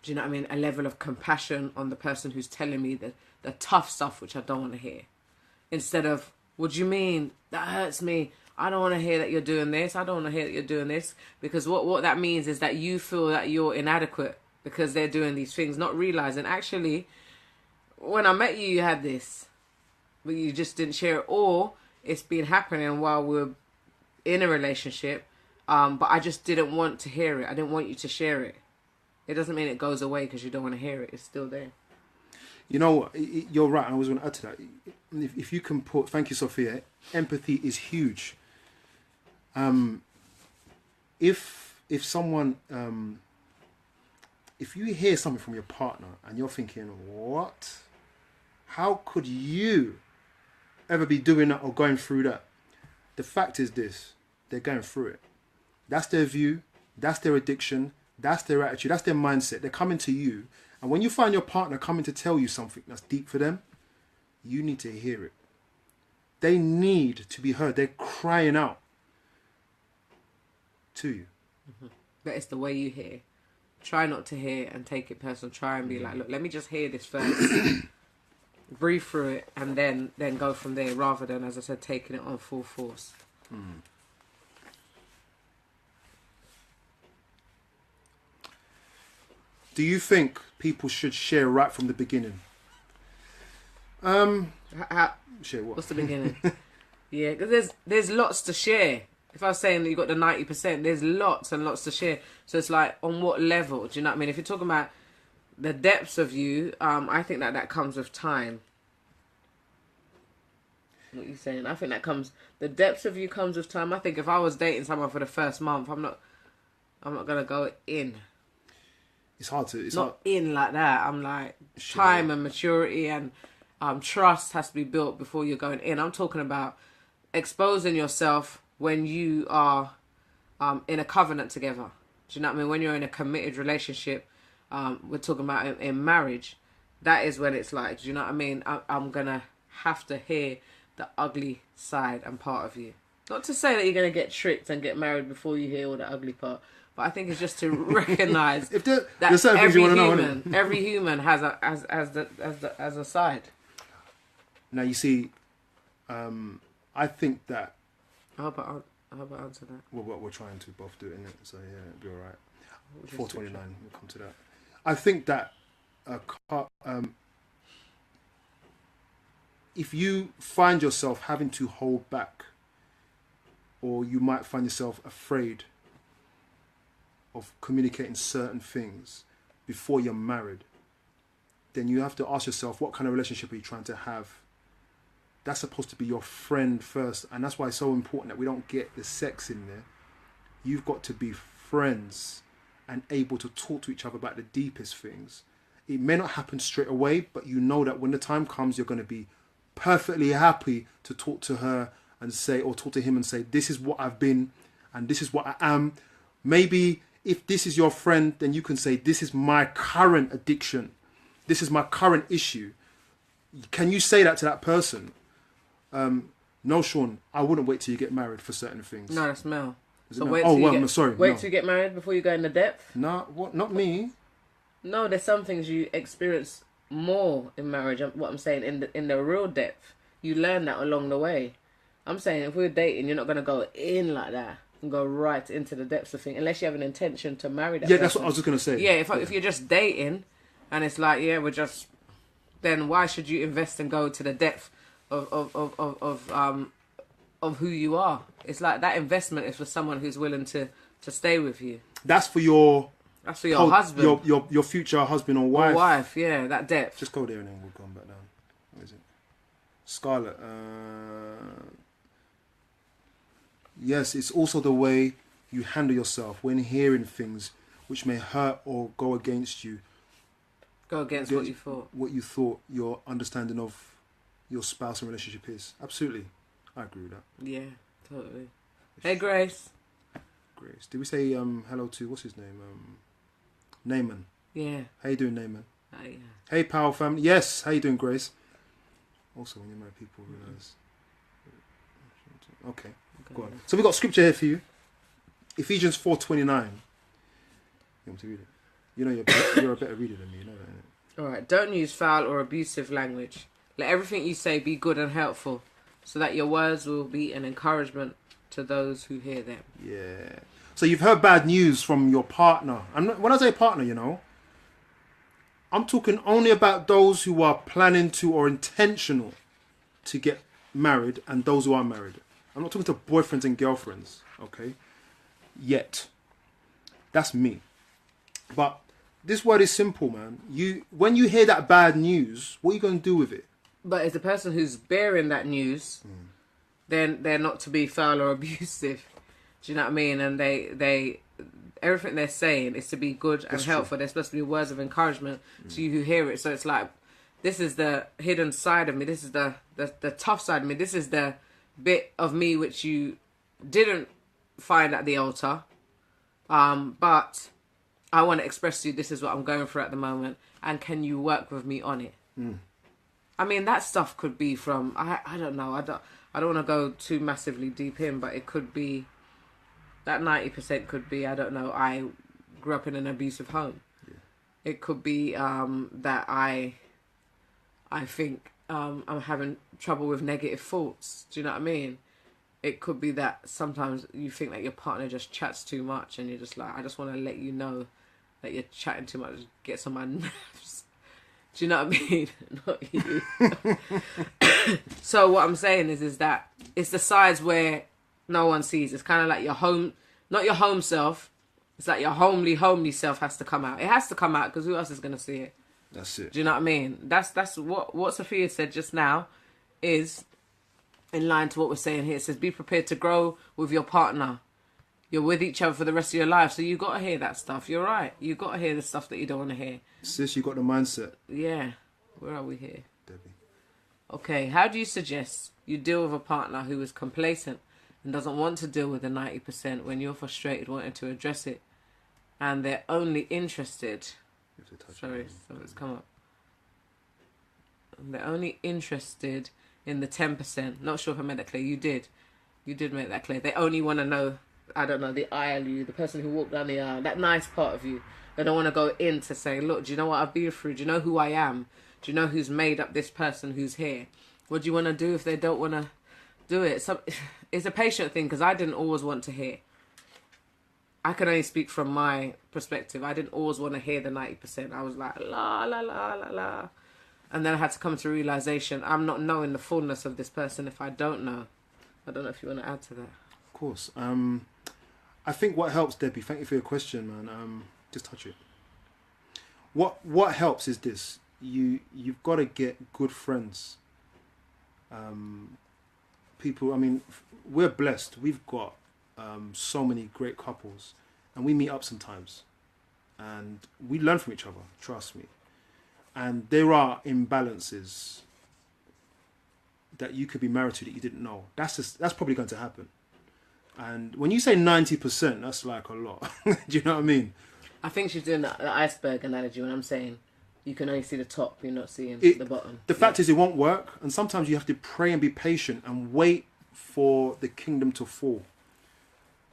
you know what I mean? A level of compassion on the person who's telling me the tough stuff, which I don't want to hear. Instead of, what do you mean? That hurts me. I don't want to hear that you're doing this. I don't want to hear that you're doing this. Because what that means is that you feel that you're inadequate because they're doing these things, not realizing, actually, when I met you, you had this, but you just didn't share it. Or it's been happening while we're in a relationship, but I just didn't want to hear it. I didn't want you to share it. It doesn't mean it goes away because you don't want to hear it. It's still there. You know, you're right. I was going to add to that. If you can put, thank you, Sophia, empathy is huge. If someone, if you hear something from your partner and you're thinking, what? How could you ever be doing that or going through that? The fact is this, they're going through it. That's their view. That's their addiction. That's their attitude. That's their mindset. They're coming to you. And when you find your partner coming to tell you something that's deep for them, you need to hear it. They need to be heard. They're crying out to you. Mm-hmm. But it's the way you hear. Try not to hear and take it personal. Try and be like, look, let me just hear this first. Breathe through it and then go from there, rather than, as I said, taking it on full force. Mm. Do you think people should share right from the beginning? Share what? What's the beginning? Yeah, because there's lots to share. If I was saying that you got the 90%, there's lots and lots to share. So it's like, on what level? Do you know what I mean? If you're talking about the depths of you, I think that comes with time. What are you saying? I think the depths of you comes with time. I think if I was dating someone for the first month, I'm not gonna go in. It's hard to. It's not hard. In like that. I'm like, time and maturity and trust has to be built before you're going in. I'm talking about exposing yourself when you are in a covenant together. Do you know what I mean? When you're in a committed relationship, we're talking about in marriage. That is when it's like, do you know what I mean? I'm gonna have to hear the ugly side and part of you. Not to say that you're gonna get tricked and get married before you hear all the ugly part. But I think it's just to recognise that every human has a side. Now you see, I think that. I hope I answer that. Well, we're trying to both do it, innit? So yeah, it'll be all right. 4:29. We'll come to that. I think that if you find yourself having to hold back, or you might find yourself afraid of communicating certain things before you're married, then you have to ask yourself, what kind of relationship are you trying to have? That's supposed to be your friend first, and that's why it's so important that we don't get the sex in there. You've got to be friends and able to talk to each other about the deepest things. It may not happen straight away, but you know that when the time comes, you're going to be perfectly happy to talk to her and say, or talk to him and say, this is what I've been and this is what I am. Maybe if this is your friend, then you can say, this is my current addiction. This is my current issue. Can you say that to that person? No, Sean, I wouldn't wait till you get married for certain things. No, that's Mel. So wait till you get married before you go in the depth? No, what? Not me. No, there's some things you experience more in marriage. What I'm saying, in the real depth, you learn that along the way. I'm saying if we're dating, you're not going to go in like that and go right into the depths of things unless you have an intention to marry that person. That's what I was just going to say. Yeah, if you're just dating and it's like, yeah, then why should you invest and go to the depth of who you are? It's like that investment is for someone who's willing to stay with you. That's for your husband. Your future husband or wife. Or wife, yeah, that depth. Just go there and then we'll come back down. What is it? Scarlett. Yes, it's also the way you handle yourself when hearing things which may hurt or go against you. Go against what you thought. What you thought your understanding of your spouse and relationship is. Absolutely. I agree with that. Yeah, totally. Hey, Grace. Grace. Did we say hello to, what's his name? Naaman. Yeah. How you doing, Naaman? Yeah. Hey, Power family. Yes. How you doing, Grace? Also, when you marry people, realise. Okay. Go on. So we've got scripture here for you. Ephesians 4:29. You want me to read it? You know you're a better reader than me, you know that, innit? All right. Don't use foul or abusive language. Let everything you say be good and helpful, so that your words will be an encouragement to those who hear them. Yeah. So you've heard bad news from your partner. And when I say partner, you know, I'm talking only about those who are planning to or intentional to get married and those who are married. I'm not talking to boyfriends and girlfriends, okay? Yet. That's me. But this word is simple, man. When you hear that bad news, what are you going to do with it? But as a person who's bearing that news, then they're not to be foul or abusive. Do you know what I mean? And they everything they're saying is to be good and helpful. They're supposed to be words of encouragement to you who hear it. So it's like, this is the hidden side of me. This is the tough side of me. This is the bit of me which you didn't find at the altar. But I want to express to you, this is what I'm going through at the moment. And can you work with me on it? I mean, that stuff could be from, I don't know. I don't want to go too massively deep in, but it could be, that 90% could be, I don't know, I grew up in an abusive home. Yeah. It could be that I think I'm having trouble with negative thoughts. Do you know what I mean? It could be that sometimes you think that your partner just chats too much and you're just like, I just want to let you know that you're chatting too much, gets on my nerves. Do you know what I mean? Not you. So what I'm saying is that it's the sides where no one sees. It's kind of like your home, not your home self. It's like your homely self has to come out. It has to come out because who else is going to see it? That's it. Do you know what I mean? That's what Sophia said just now is in line to what we're saying here. It says, be prepared to grow with your partner. You're with each other for the rest of your life. So you got to hear that stuff. You're right. You got to hear the stuff that you don't want to hear. Sis, you got the mindset. Yeah. Where are we here? Debbie. Okay. How do you suggest you deal with a partner who is complacent and doesn't want to deal with the 90% when you're frustrated wanting to address it and they're only interested... Sorry, something's come up. They're only interested in the 10%. Not sure if I made that clear. You did. You did make that clear. They only want to know, I don't know, the aisle you, the person who walked down the aisle, that nice part of you. They don't want to go in to say, look, do you know what I've been through? Do you know who I am? Do you know who's made up this person who's here? What do you want to do if they don't want to do it? So, it's a patient thing because I didn't always want to hear. I can only speak from my perspective. I didn't always want to hear the 90%. I was like, la, la, la, la, la. And then I had to come to realization, I'm not knowing the fullness of this person if I don't know. I don't know if you want to add to that. Of course. I think what helps, Debbie, thank you for your question, man. Just touch it. What helps is this. You've got to get good friends. People, I mean, we're blessed. We've got so many great couples and we meet up sometimes and we learn from each other, trust me. And there are imbalances that you could be married to that you didn't know. That's probably going to happen. And when you say 90%, that's like a lot. Do you know what I mean? I think she's doing the iceberg analogy when I'm saying you can only see the top, you're not seeing the bottom. The fact is it won't work, and sometimes you have to pray and be patient and wait for the kingdom to fall.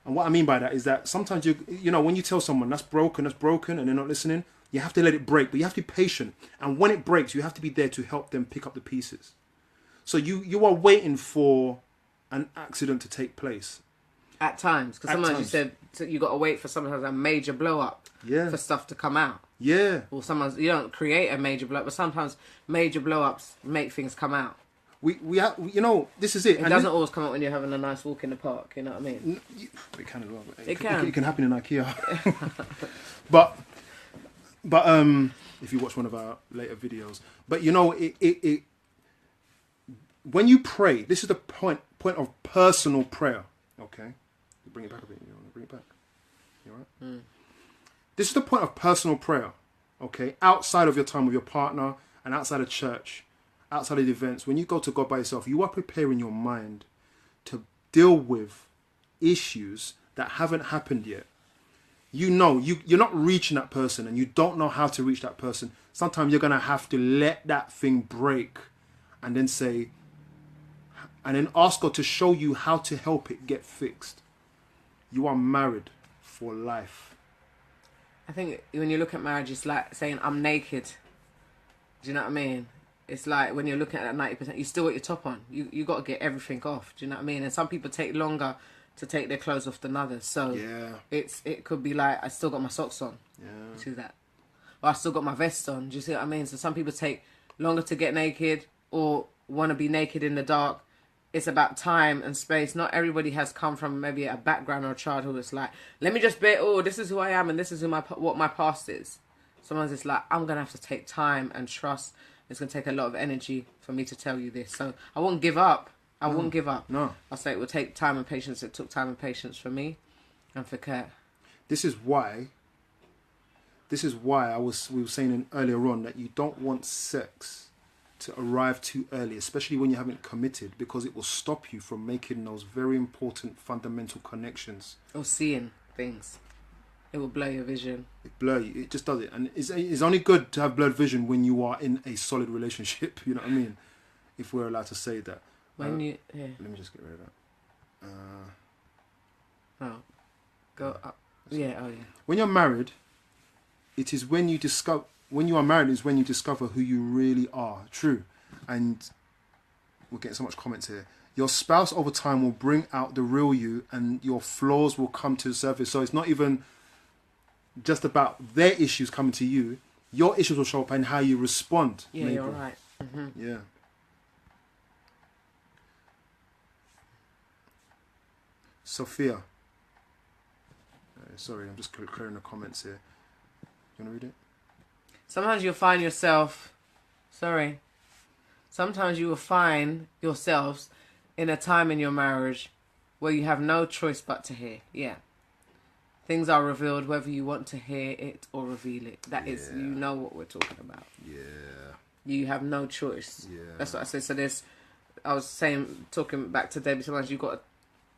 And what I mean by that is that sometimes you know, when you tell someone that's broken, and they're not listening, you have to let it break, but you have to be patient. And when it breaks, you have to be there to help them pick up the pieces. So you are waiting for an accident to take place. At times, because sometimes you said you got to wait for sometimes a major blow up for stuff to come out. Yeah. Or sometimes you don't create a major blow up, but sometimes major blow ups make things come out. We have, you know, this is it. It doesn't always come out when you're having a nice walk in the park, you know what I mean? It can as well. It can. It can happen in IKEA. but if you watch one of our later videos. But you know, it when you pray, this is the point of personal prayer. Okay? Bring it back a bit. bring it back. You all right? This is the point of personal prayer, okay? Outside of your time with your partner and outside of church, outside of the events, when you go to God by yourself, you are preparing your mind to deal with issues that haven't happened yet. You know, you're not reaching that person and you don't know how to reach that person. Sometimes you're going to have to let that thing break and then say, and then ask God to show you how to help it get fixed. You are married for life. I think when you look at marriage, it's like saying, I'm naked. Do you know what I mean? It's like when you're looking at that 90%, you still got your top on. You got to get everything off. Do you know what I mean? And some people take longer to take their clothes off than others. So it could be like, I still got my socks on. Yeah. See that? Or I still got my vest on. Do you see what I mean? So some people take longer to get naked or want to be naked in the dark. It's about time and space. Not everybody has come from maybe a background or a childhood. It's like, let me just be, this is who I am and this is what my past is. Sometimes it's like, I'm going to have to take time and trust. It's going to take a lot of energy for me to tell you this. So I won't give up. I won't give up. No. I say it will take time and patience. It took time and patience for me and for Kurt. This is why we were saying earlier on that you don't want sex to arrive too early, especially when you haven't committed, because it will stop you from making those very important fundamental connections. Or seeing things. It will blur your vision. It blur you. It just does it. And it's only good to have blurred vision when you are in a solid relationship. You know what I mean? If we're allowed to say that. Let me just get rid of that. Go up. Yeah, When you're married, it is when you discover... When you are married is when you discover who you really are. True. And we're getting so much comments here. Your spouse over time will bring out the real you and your flaws will come to the surface. So it's not even just about their issues coming to you. Your issues will show up and how you respond. Yeah, maybe. You're right. Mm-hmm. Yeah. Sophia. Sorry, I'm just clearing the comments here. You want to read it? Sometimes you'll find yourself... Sometimes you will find yourselves in a time in your marriage where you have no choice but to hear. Yeah. Things are revealed whether you want to hear it or reveal it. That is, you know what we're talking about. Yeah. You have no choice. Yeah. That's what I said. So I was saying, talking back to Debbie, sometimes you've got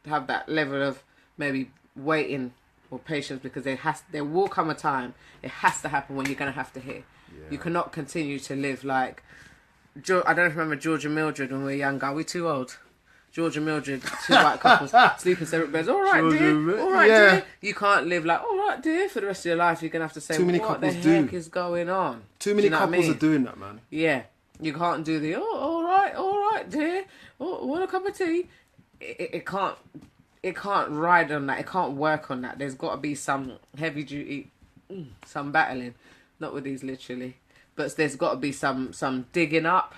to have that level of maybe waiting or patience, because there will come a time, it has to happen when you're going to have to hear. Yeah. You cannot continue to live like... I don't know if you remember George and Mildred when we were younger. Are we too old? George and Mildred, two white couples, sleep in separate beds. All right, dear. All right, dear. You can't live like, all right, dear, for the rest of your life. You're going to have to say, what the heck is going on? Too many couples are doing that, man. Yeah. You can't do the, all right, dear. Oh, want a cup of tea? It can't ride on that. It can't work on that. There's got to be some heavy duty, some battling. Not with these, literally. But there's got to be some digging up,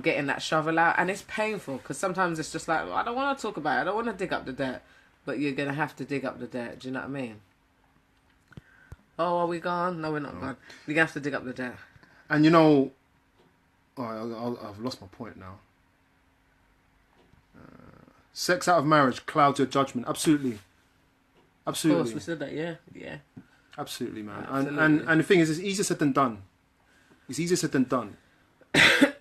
getting that shovel out. And it's painful because sometimes it's just like, I don't want to talk about it. I don't want to dig up the dirt. But you're going to have to dig up the dirt. Do you know what I mean? Oh, are we gone? No, we're not gone. We're going to have to dig up the dirt. And you know, I've lost my point now. Sex out of marriage clouds your judgment. Absolutely. Of course, we said that, yeah. Absolutely, man. Absolutely. And the thing is, it's easier said than done. It's easier said than done.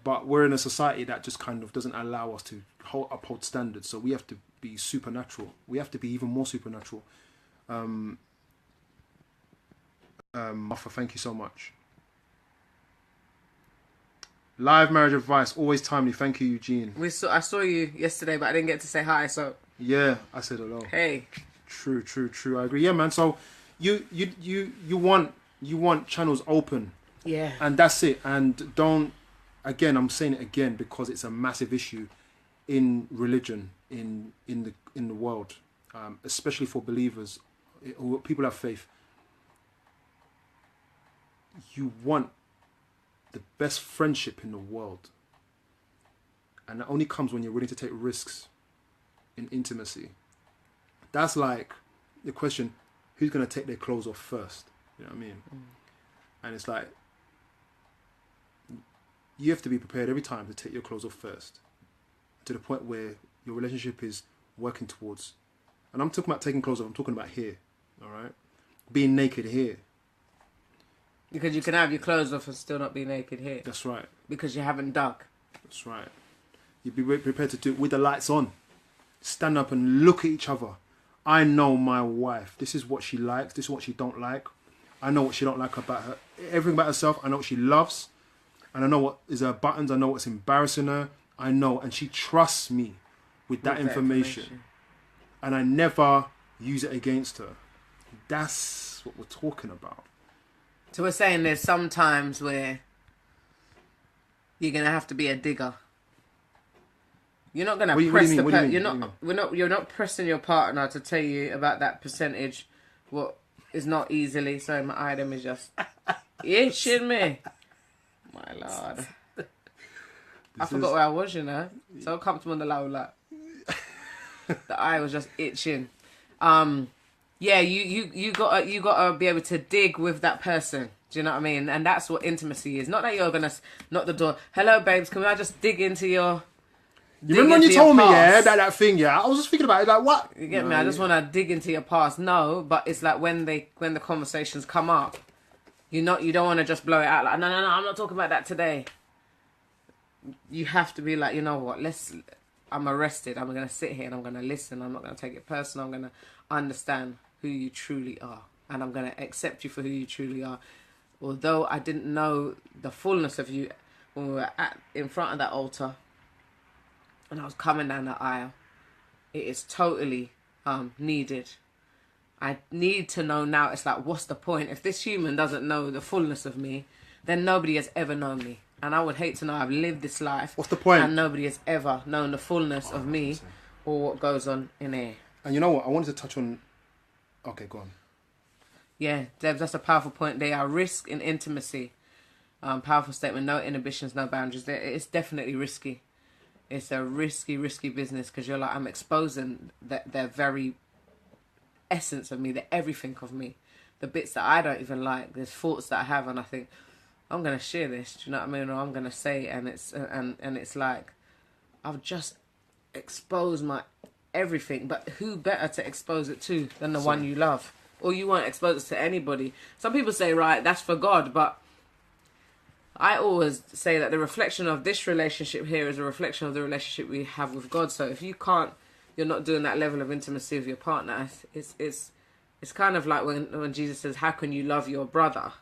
But we're in a society that just kind of doesn't allow us to uphold standards. So we have to be supernatural. We have to be even more supernatural. Martha, thank you so much. Live marriage advice, always timely. Thank you, Eugene. I saw you yesterday, but I didn't get to say hi. So yeah, I said hello. Hey. True. I agree. Yeah, man. So you want channels open. Yeah. And that's it. And don't. Again, I'm saying it again because it's a massive issue in religion in the world, especially for believers or people have faith. You want the best friendship in the world, and that only comes when you're willing to take risks in intimacy. That's like the question, who's going to take their clothes off first? You know what I mean? And it's like, you have to be prepared every time to take your clothes off first, to the point where your relationship is working towards And I'm talking about taking clothes off. I'm talking about here. All right? Being naked here. Because you can have your clothes off and still not be naked here. That's right. Because you haven't dug. That's right. You'd be prepared to do it with the lights on. Stand up and look at each other. I know my wife. This is what she likes. This is what she don't like. I know what she don't like about her. Everything about herself. I know what she loves. And I know what is her buttons. I know what's embarrassing her. I know. And she trusts me with that information. And I never use it against her. That's what we're talking about. So we're saying there's some times where you're gonna have to be a digger. You're not gonna press the. You're not pressing your partner to tell you about that percentage. What is not easily. Sorry, my item is just itching me. My lord, I forgot where I was. You know, so comfortable on the low like. The eye was just itching. Yeah, you gotta be able to dig with that person. Do you know what I mean? And that's what intimacy is. Not that you're gonna knock the door. Hello, babes. Can I just dig into your? You remember when you told me, that thing? Yeah, I was just thinking about it. Like, what? You get me? I just want to dig into your past. No, but it's like when the conversations come up, you don't want to just blow it out. Like, no, I'm not talking about that today. You have to be like, you know what? I'm arrested. I'm going to sit here and I'm going to listen. I'm not going to take it personal. I'm going to understand who you truly are. And I'm going to accept you for who you truly are. Although I didn't know the fullness of you when we were in front of that altar and I was coming down the aisle, it is totally needed. I need to know now. It's like, what's the point? If this human doesn't know the fullness of me, then nobody has ever known me. And I would hate to know I've lived this life. What's the point? And nobody has ever known the fullness of me or what goes on in here. And you know what? I wanted to touch on... Okay, go on. Yeah, Deb, that's a powerful point. They are risk in intimacy. Powerful statement. No inhibitions, no boundaries. It's definitely risky. It's a risky business because you're like, I'm exposing their very essence of me, the everything of me. The bits that I don't even like. There's thoughts that I have and I think... I'm gonna share this, do you know what I mean? Or I'm gonna say, and it's like, I've just exposed my everything. But who better to expose it to than the one you love? Or you won't expose it to anybody. Some people say, right, that's for God, but I always say that the reflection of this relationship here is a reflection of the relationship we have with God. So if you're not doing that level of intimacy with your partner, it's kind of like when Jesus says, how can you love your brother?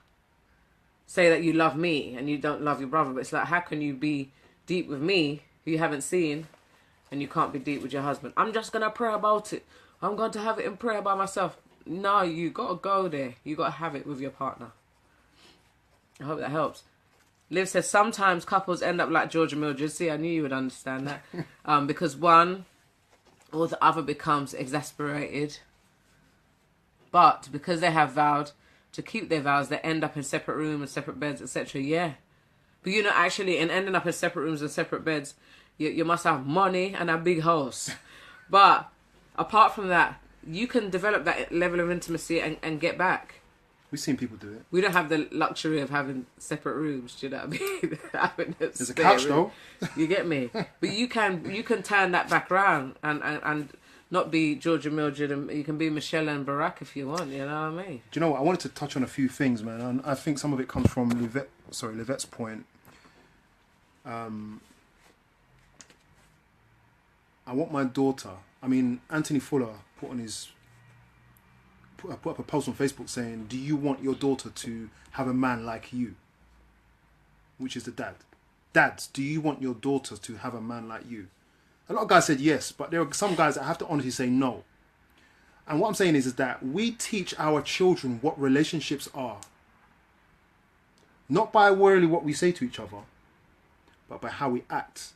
Say that you love me and you don't love your brother, but it's like, how can you be deep with me who you haven't seen and you can't be deep with your husband? I'm just going to pray about it. I'm going to have it in prayer by myself. No, you got to go there. You got to have it with your partner. I hope that helps. Liv says, sometimes couples end up like George and Mildred. See, I knew you would understand that. Because one or the other becomes exasperated. But because they have vowed to keep their vows, they end up in separate rooms and separate beds, etc. Yeah. But you know, actually, in ending up in separate rooms and separate beds, you must have money and a big house. But apart from that, you can develop that level of intimacy and get back. We've seen people do it. We don't have the luxury of having separate rooms, do you know what I mean? There's a couch though. You get me? But you can turn that back around and not be George and Mildred, and you can be Michelle and Barack if you want, you know what I mean? Do you know what? I wanted to touch on a few things, man. And I think some of it comes from Livette's point. I want my daughter... Anthony Fuller put up a post on Facebook saying, do you want your daughter to have a man like you? Which is the dad. Dads, do you want your daughter to have a man like you? A lot of guys said yes, but there are some guys that have to honestly say no. And what I'm saying is that we teach our children what relationships are. Not by really what we say to each other, but by how we act.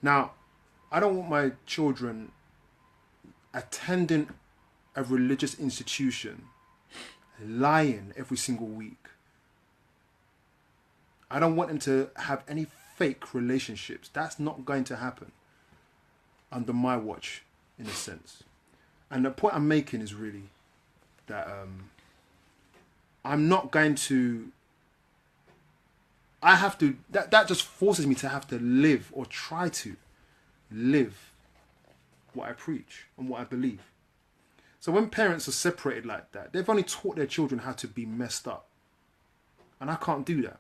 Now, I don't want my children attending a religious institution, lying every single week. I don't want them to have any fake relationships. That's not going to happen under my watch, in a sense. And the point I'm making is really that I'm not going to... I have to... That just forces me to have to live or try to live what I preach and what I believe. So when parents are separated like that, they've only taught their children how to be messed up. And I can't do that.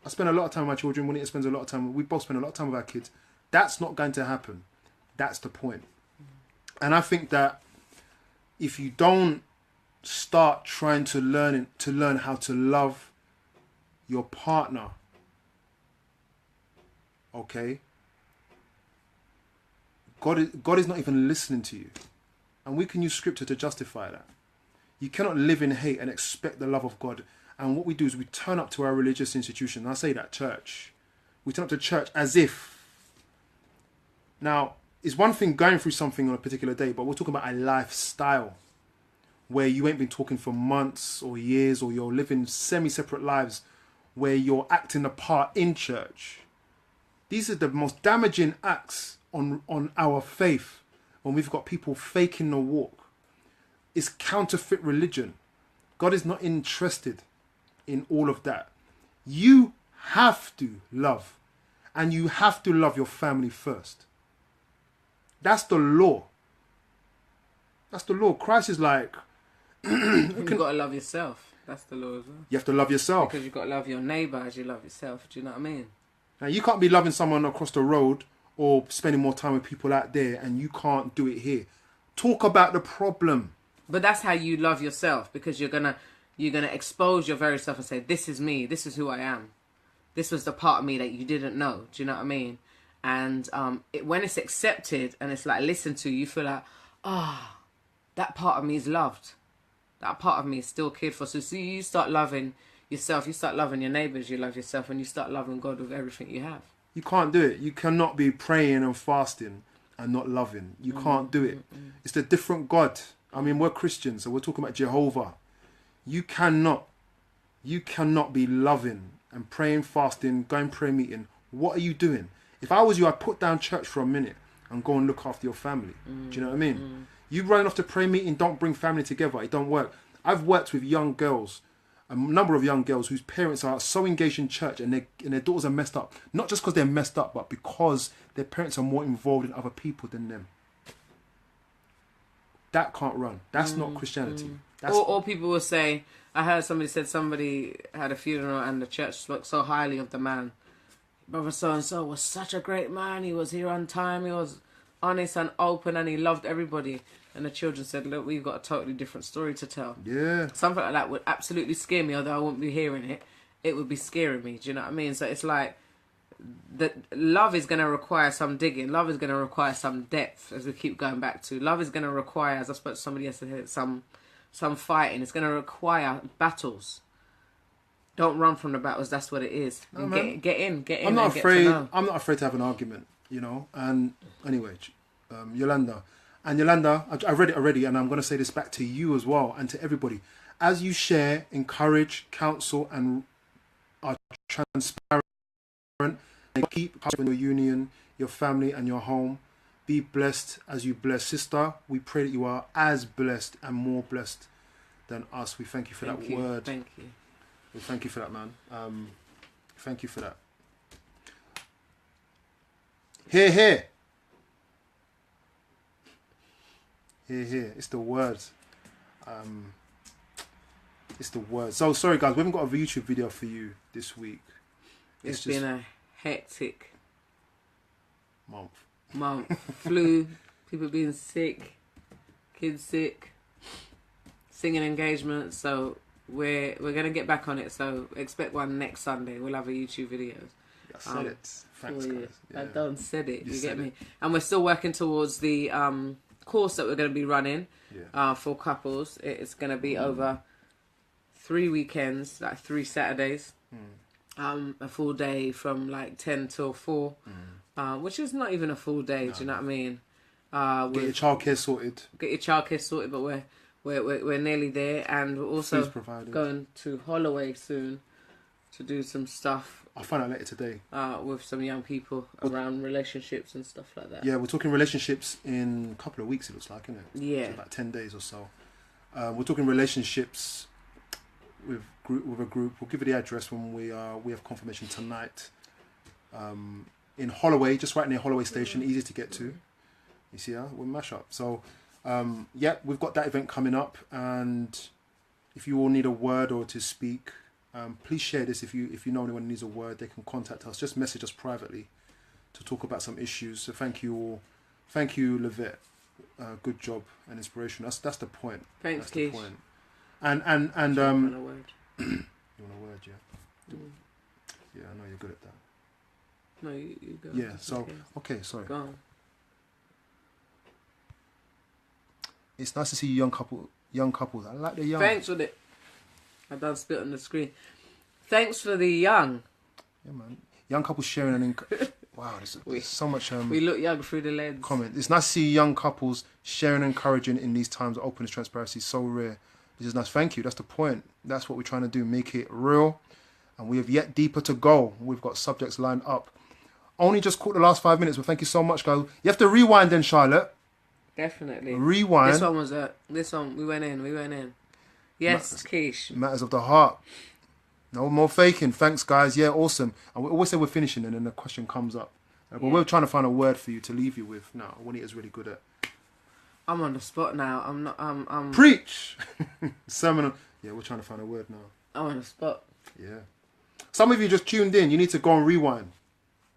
I spend a lot of time with my children. Juanita spends a lot of time. We both spend a lot of time with our kids. That's not going to happen. That's the point. And I think that if you don't start trying to learn how to love your partner, okay, God is not even listening to you. And we can use scripture to justify that. You cannot live in hate and expect the love of God. And what we do is we turn up to our religious institution. I say that, church. We turn up to church as if. Now, it's one thing going through something on a particular day, but we're talking about a lifestyle where you ain't been talking for months or years, or you're living semi-separate lives where you're acting a part in church. These are the most damaging acts on our faith when we've got people faking the walk. It's counterfeit religion. God is not interested in all of that. You have to love, and you have to love your family first. That's the law. That's the law. Christ is like, You've got to love yourself. That's the law as well. you have to love yourself. Because you've got to love your neighbour as you love yourself. Do you know what I mean? Now, you can't be loving someone across the road or spending more time with people out there, and you can't do it here. Talk about the problem. But that's how you love yourself, because you're gonna expose your very self and say, this is me, this is who I am. This was the part of me that you didn't know. Do you know what I mean? And when it's accepted and it's like listened to, you feel like, that part of me is loved. That part of me is still cared for. So you start loving yourself, you start loving your neighbours, you love yourself, and you start loving God with everything you have. You can't do it. You cannot be praying and fasting and not loving. You can't do it. It's a different God. I mean, we're Christians, so we're talking about Jehovah. You cannot be loving and praying, fasting, going prayer meeting. What are you doing? If I was you, I'd put down church for a minute and go and look after your family. Do you know what I mean? You run off to prayer meeting, don't bring family together. It don't work. I've worked with young girls, a number of young girls whose parents are so engaged in church, and their daughters are messed up. Not just because they're messed up, but because their parents are more involved in other people than them. That can't run. That's not Christianity. Or people will say, I heard somebody had a funeral and the church spoke so highly of the man. Brother so-and-so was such a great man. He was here on time. He was honest and open, and he loved everybody. And the children said, look, we've got a totally different story to tell. Yeah. Something like that would absolutely scare me, although I wouldn't be hearing it. It would be scaring me. Do you know what I mean? So it's like, that love is going to require some digging. Love is going to require some depth, as we keep going back to. Love is going to require, as I spoke to somebody yesterday, some fighting. It's going to require battles. Don't run from the battles. That's what it is. No, get in. I'm not afraid. I'm not afraid to have an argument, you know. And anyway, Yolanda, I read it already, and I'm going to say this back to you as well, and to everybody. As you share, encourage, counsel, and are transparent, and keep your union, your family, and your home. Be blessed as you bless. Sister, we pray that you are as blessed and more blessed than us. We thank you for that word. Thank you. We thank you for that, man. Thank you for that. Hear, hear. Hear, hear. It's the words. It's the words. So, sorry, guys. We haven't got a YouTube video for you this week. It's been a hectic month. Flu, people being sick, kids sick, singing engagements. So we're gonna get back on it. So expect one next Sunday. We'll have a YouTube video. I said it. Thanks, guys. Yeah. I done said it. You get me? It. And we're still working towards the course that we're going to be running for couples. It's going to be over 3 weekends, like 3 Saturdays. A full day from like 10 till 4, which is not even a full day. No. Do you know what I mean? Get your childcare sorted. But we're nearly there, and we're also going to Holloway soon to do some stuff. I'll find out later today. With some young people around relationships and stuff like that. Yeah, we're talking relationships in a couple of weeks. It looks like, isn't it? Yeah, so about 10 days or so. We're talking relationships with a group. We'll give you the address when we have confirmation tonight. in Holloway, just right near Holloway Station, easy to get to. You see, we're mash up. So, yeah, we've got that event coming up, and if you all need a word or to speak, please share this. If you know anyone who needs a word, they can contact us. Just message us privately to talk about some issues. So thank you all. Thank you, Levette. Good job and inspiration. That's the point. Thanks, that's the Keish. point. And You want a word? you want a word, yeah? Yeah, I know you're good at that. No, you go. Yeah. So okay, sorry. Go on. It's nice to see young couples. I like the young. Thanks for the. I done spit on the screen. Thanks for the young. Yeah, man. Young couples sharing and wow, there's so much. We look young through the lens. Comment. It's nice to see young couples sharing and encouraging in these times. Openness, transparency, so rare. This is nice. Thank you. That's the point. That's what we're trying to do. Make it real, and we have yet deeper to go. We've got subjects lined up. Only just caught the last 5 minutes, but thank you so much, guys. You have to rewind then, Charlotte. Definitely. Rewind. This one was this one we went in. Yes, Keish. Matters of the heart. No more faking. Thanks, guys. Yeah, awesome. And we always say we're finishing, and then the question comes up. But we're trying to find a word for you to leave you with. No, Juanita's really good at. I'm on the spot now. I'm not. I'm Preach. Sermon. Yeah, we're trying to find a word now. I'm on the spot. Yeah. Some of you just tuned in. You need to go and rewind.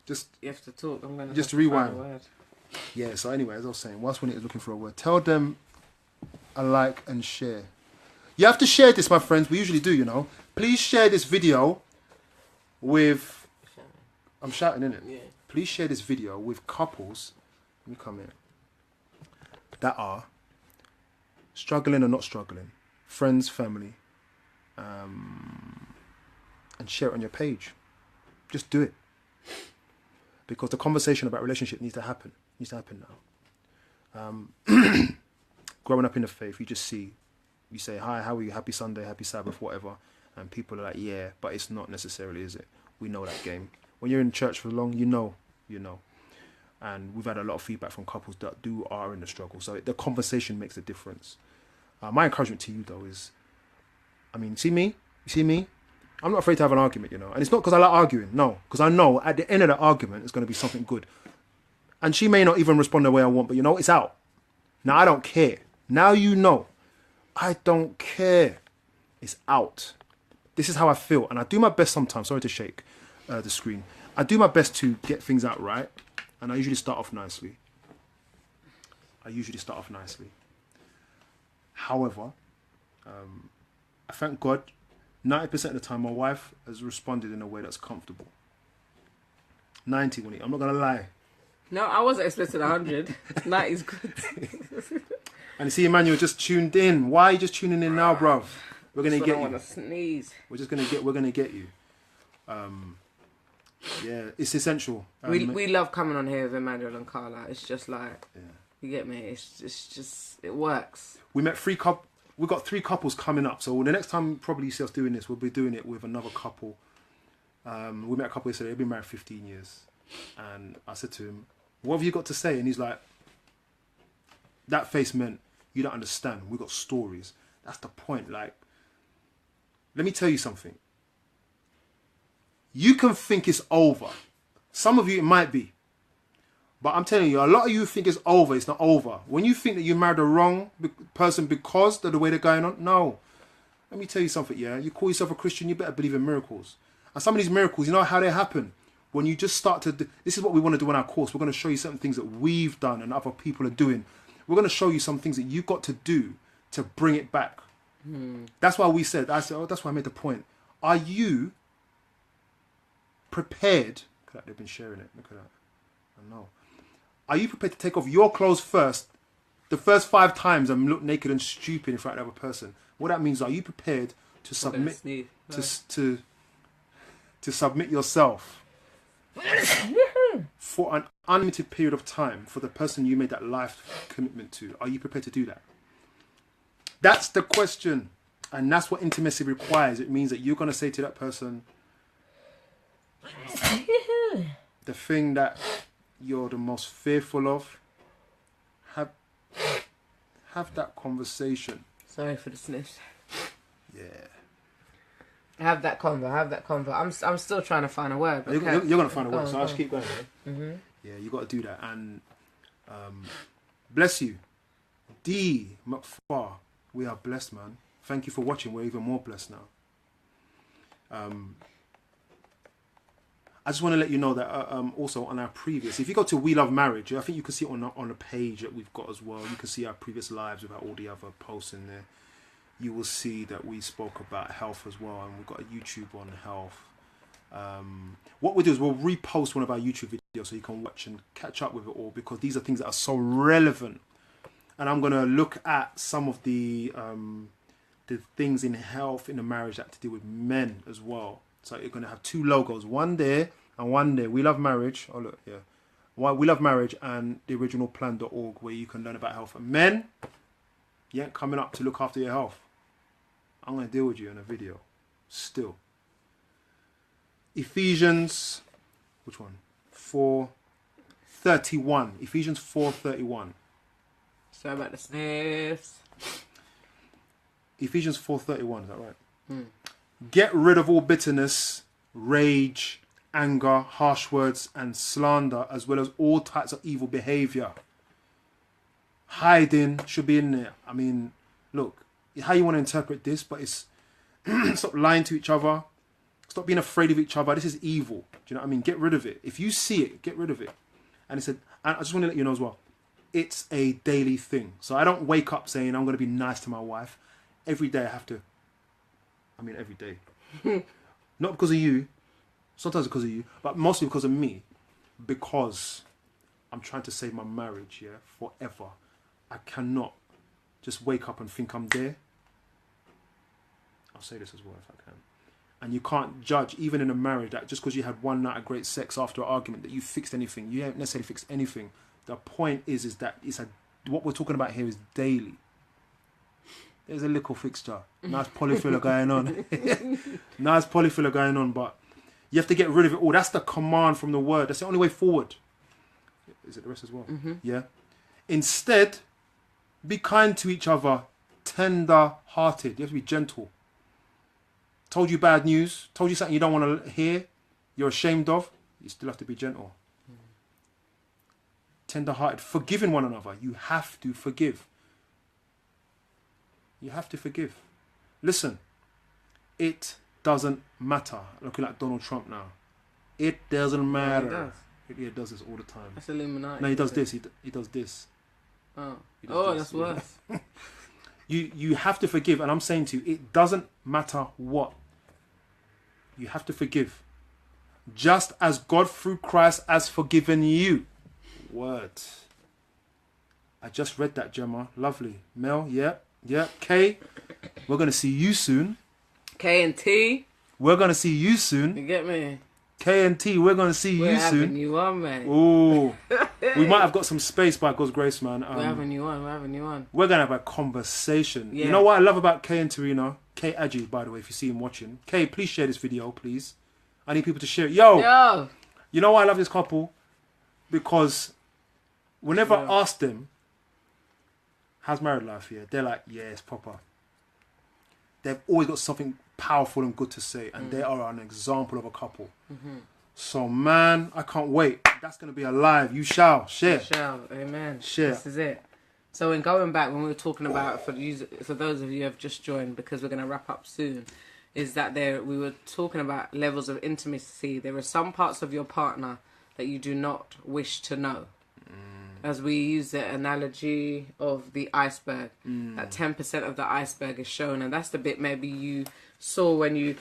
Just. You have to talk. I'm gonna just have to find rewind. a word. Yeah. So anyway, as I was saying, whilst Juanita's looking for a word, tell them a like and share. You have to share this, my friends. We usually do, you know. Please share this video with... I'm shouting, innit? Yeah. Please share this video with couples... Let me come in. That are struggling or not struggling. Friends, family. And share it on your page. Just do it. Because the conversation about relationship needs to happen. It needs to happen now. Growing up in the faith, you just see... You say, hi, how are you? Happy Sunday, happy Sabbath, whatever. And people are like, yeah, but it's not necessarily, is it? We know that game. When you're in church for long, you know. And we've had a lot of feedback from couples that are in the struggle. So the conversation makes a difference. My encouragement to you, though, is, I mean, you see me? I'm not afraid to have an argument, you know. And it's not because I like arguing, no. Because I know at the end of the argument, it's going to be something good. And she may not even respond the way I want, but, you know, it's out. Now, I don't care. Now you know. I don't care. It's out. This is how I feel. And I do my best sometimes. Sorry to shake the screen. I do my best to get things out right. And I usually start off nicely. However, I thank God, 90% of the time, my wife has responded in a way that's comfortable. 90, Winnie. I'm not going to lie. No, I wasn't expecting 100. 90 is good. And you see, Emmanuel just tuned in. Why are you just tuning in now, bruv? We're gonna get you. I want to sneeze. We're gonna get you. Yeah, it's essential. We love coming on here with Emmanuel and Carla. It's just like, you get me. It's just it works. We met we've got 3 couples coming up. So the next time probably you see us doing this, we'll be doing it with another couple. We met a couple yesterday. They've been married 15 years, and I said to him, "What have you got to say?" And he's like, "That face meant you don't understand. We got stories." That's the point. Like, let me tell you something. You can think it's over. Some of you, it might be. But I'm telling you, a lot of you think it's over. It's not over. When you think that you married the wrong person because of the way they're going on, no. Let me tell you something, yeah? You call yourself a Christian, you better believe in miracles. And some of these miracles, you know how they happen? When you just start to... This is what we want to do in our course. We're going to show you certain things that we've done and other people are doing. We're going to show you some things that you've got to do to bring it back. That's why that's why I made the point. Are you prepared? Look at that, they've been sharing it. Look at that. I know. Are you prepared to take off your clothes first, the first 5 times, and look naked and stupid in front of the other person? What that means, are you prepared to submit to submit yourself for an unlimited period of time for the person you made that life commitment to? Are you prepared to do that? That's the question. And that's what intimacy requires. It means that you're going to say to that person, the thing that you're the most fearful of, have that conversation. Sorry for the sniffs. Yeah. Have that convo. I'm still trying to find a word. You're going to find a word, so I'll just keep going. Mm-hmm. Yeah, you got to do that. And bless you. D. McFar. We are blessed, man. Thank you for watching. We're even more blessed now. I just want to let you know that also on our previous, if you go to We Love Marriage, I think you can see it on the page that we've got as well. You can see our previous lives without all the other posts in there. You will see that we spoke about health as well, and we've got a YouTube on health. What we'll do is we'll repost one of our YouTube videos so you can watch and catch up with it all, because these are things that are so relevant. And I'm going to look at some of the things in health in a marriage that have to do with men as well. So you're going to have two logos, one there and one there. We Love Marriage. Oh, look, yeah. We Love Marriage and theoriginalplan.org, where you can learn about health. And men, yeah, coming up to look after your health. I'm going to deal with you in a video. Still. Ephesians, which one? 4:31. Ephesians 4:31. Sorry about the sniffs. Ephesians 4:31, is that right? Get rid of all bitterness, rage, anger, harsh words, and slander, as well as all types of evil behavior. Hiding should be in there. I mean, look, how you want to interpret this, but it's stop lying to each other. Stop being afraid of each other. This is evil. Do you know what I mean? Get rid of it. If you see it, get rid of it. And he said, and I just want to let you know as well, it's a daily thing. So I don't wake up saying I'm going to be nice to my wife. Every day I have to. I mean, every day. Not because of you. Sometimes because of you. But mostly because of me. Because I'm trying to save my marriage, yeah, forever. I cannot just wake up and think I'm there. I'll say this as well if I can. And you can't judge, even in a marriage, that just because you had one night of great sex after an argument, that you fixed anything. You haven't necessarily fixed anything. The point is that what we're talking about here is daily. There's a little fixture. Nice polyfiller going on. Nice polyfiller going on, but you have to get rid of it all. That's the command from the word. That's the only way forward. Is it the rest as well? Mm-hmm. Yeah. Instead, be kind to each other, tender-hearted. You have to be gentle. Told you bad news, told you something you don't want to hear, you're ashamed of, you still have to be gentle. Tender-hearted, forgiving one another. You have to forgive. You have to forgive. Listen, it doesn't matter. Looking like Donald Trump now. It doesn't matter. Yeah, he does this all the time. That's Illuminati. No, he does this. He does this. Oh, This. That's worse. You have to forgive, and I'm saying to you, it doesn't matter what. You have to forgive. Just as God through Christ has forgiven you. Word. I just read that, Gemma. Lovely. Mel, yeah. Kay, we're going to see you soon. K and T. We're going to see you soon. You get me? K and T, we're going to see you soon. We're having you on, man. Ooh. We might have got some space by God's grace, man. We're having you on. We're going to have a conversation. Yeah. You know what I love about Kay and Tarina? Kay Adji, by the way, if you see him watching. Kay, please share this video, please. I need people to share it. Yo! You know why I love this couple? Because whenever I ask them, how's married life here? They're like, yeah, it's proper. They've always got something powerful and good to say, and they are an example of a couple. Mm-hmm. So, man, I can't wait. That's going to be alive. You shall. Share. You shall. Amen. Share. This is it. So, in going back, when we were talking about, for those of you who have just joined, because we're going to wrap up soon, is that we were talking about levels of intimacy. There are some parts of your partner that you do not wish to know. As we use the analogy of the iceberg, that 10% of the iceberg is shown, and that's the bit maybe you saw when you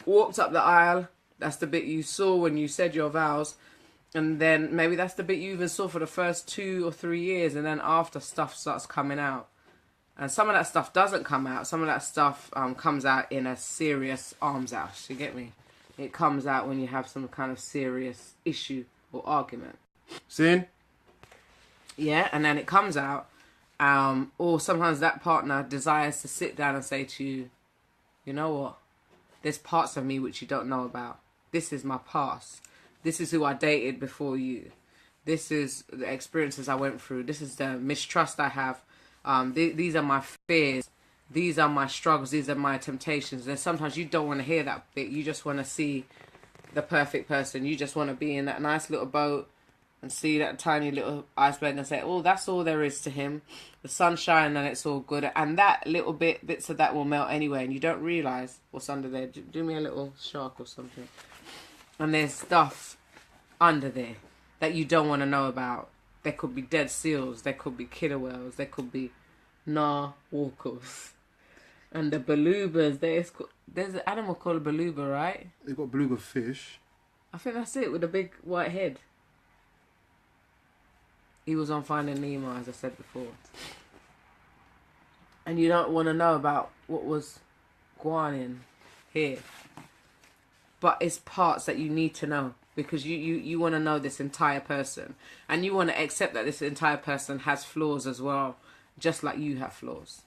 walked up the aisle, that's the bit you saw when you said your vows, and then maybe that's the bit you even saw for the first 2 or 3 years, and then after stuff starts coming out. And some of that stuff doesn't come out, some of that stuff comes out in a serious arms house, you get me? It comes out when you have some kind of serious issue or argument. Seeing? Yeah, and then it comes out, or sometimes that partner desires to sit down and say to you, you know what, there's parts of me which you don't know about. This is my past. This is who I dated before you. This is the experiences I went through. This is the mistrust I have. These are my fears. these are my struggles, these are my temptations. And sometimes you don't want to hear that bit. You just want to see the perfect person. You just want to be in that nice little boat and see that tiny little iceberg and say, oh, that's all there is to him. The sunshine and it's all good. And that little bits of that will melt anyway. And you don't realise what's under there. Do me a little shark or something. And there's stuff under there that you don't want to know about. There could be dead seals. There could be killer whales. There could be narwhals. And the belubas, there's an animal called a beluga, right? They've got beluga fish. I think that's it, with a big white head. He was on Finding Nemo, as I said before. And you don't want to know about what was going on here. But it's parts that you need to know. Because you want to know this entire person. And you want to accept that this entire person has flaws as well. Just like you have flaws.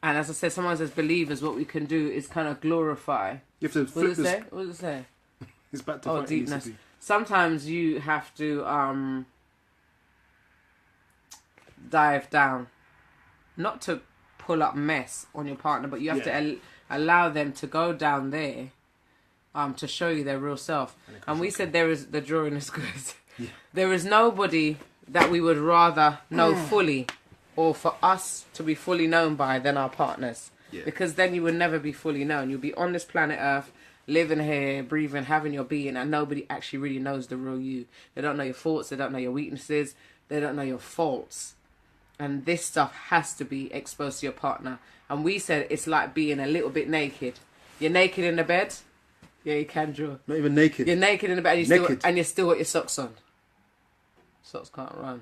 And as I said, sometimes as believers, what we can do is kind of glorify. You have to flip What does it say? What does it say? It's back to Oh, deepness. Sometimes you have to dive down. Not to pull up mess on your partner, but you have to allow them to go down there to show you their real self. And we said the drawing is good. Yeah. There is nobody that we would rather know fully, or for us to be fully known by, than our partners. Yeah. Because then you would never be fully known. You'll be on this planet Earth, living here, breathing, having your being, and nobody actually really knows the real you. They don't know your faults, they don't know your weaknesses, they don't know your faults. And this stuff has to be exposed to your partner. And we said it's like being a little bit naked. You're naked in the bed. Yeah, you can draw. Not even naked. You're naked in the bed and you're still got your socks on. Socks can't run.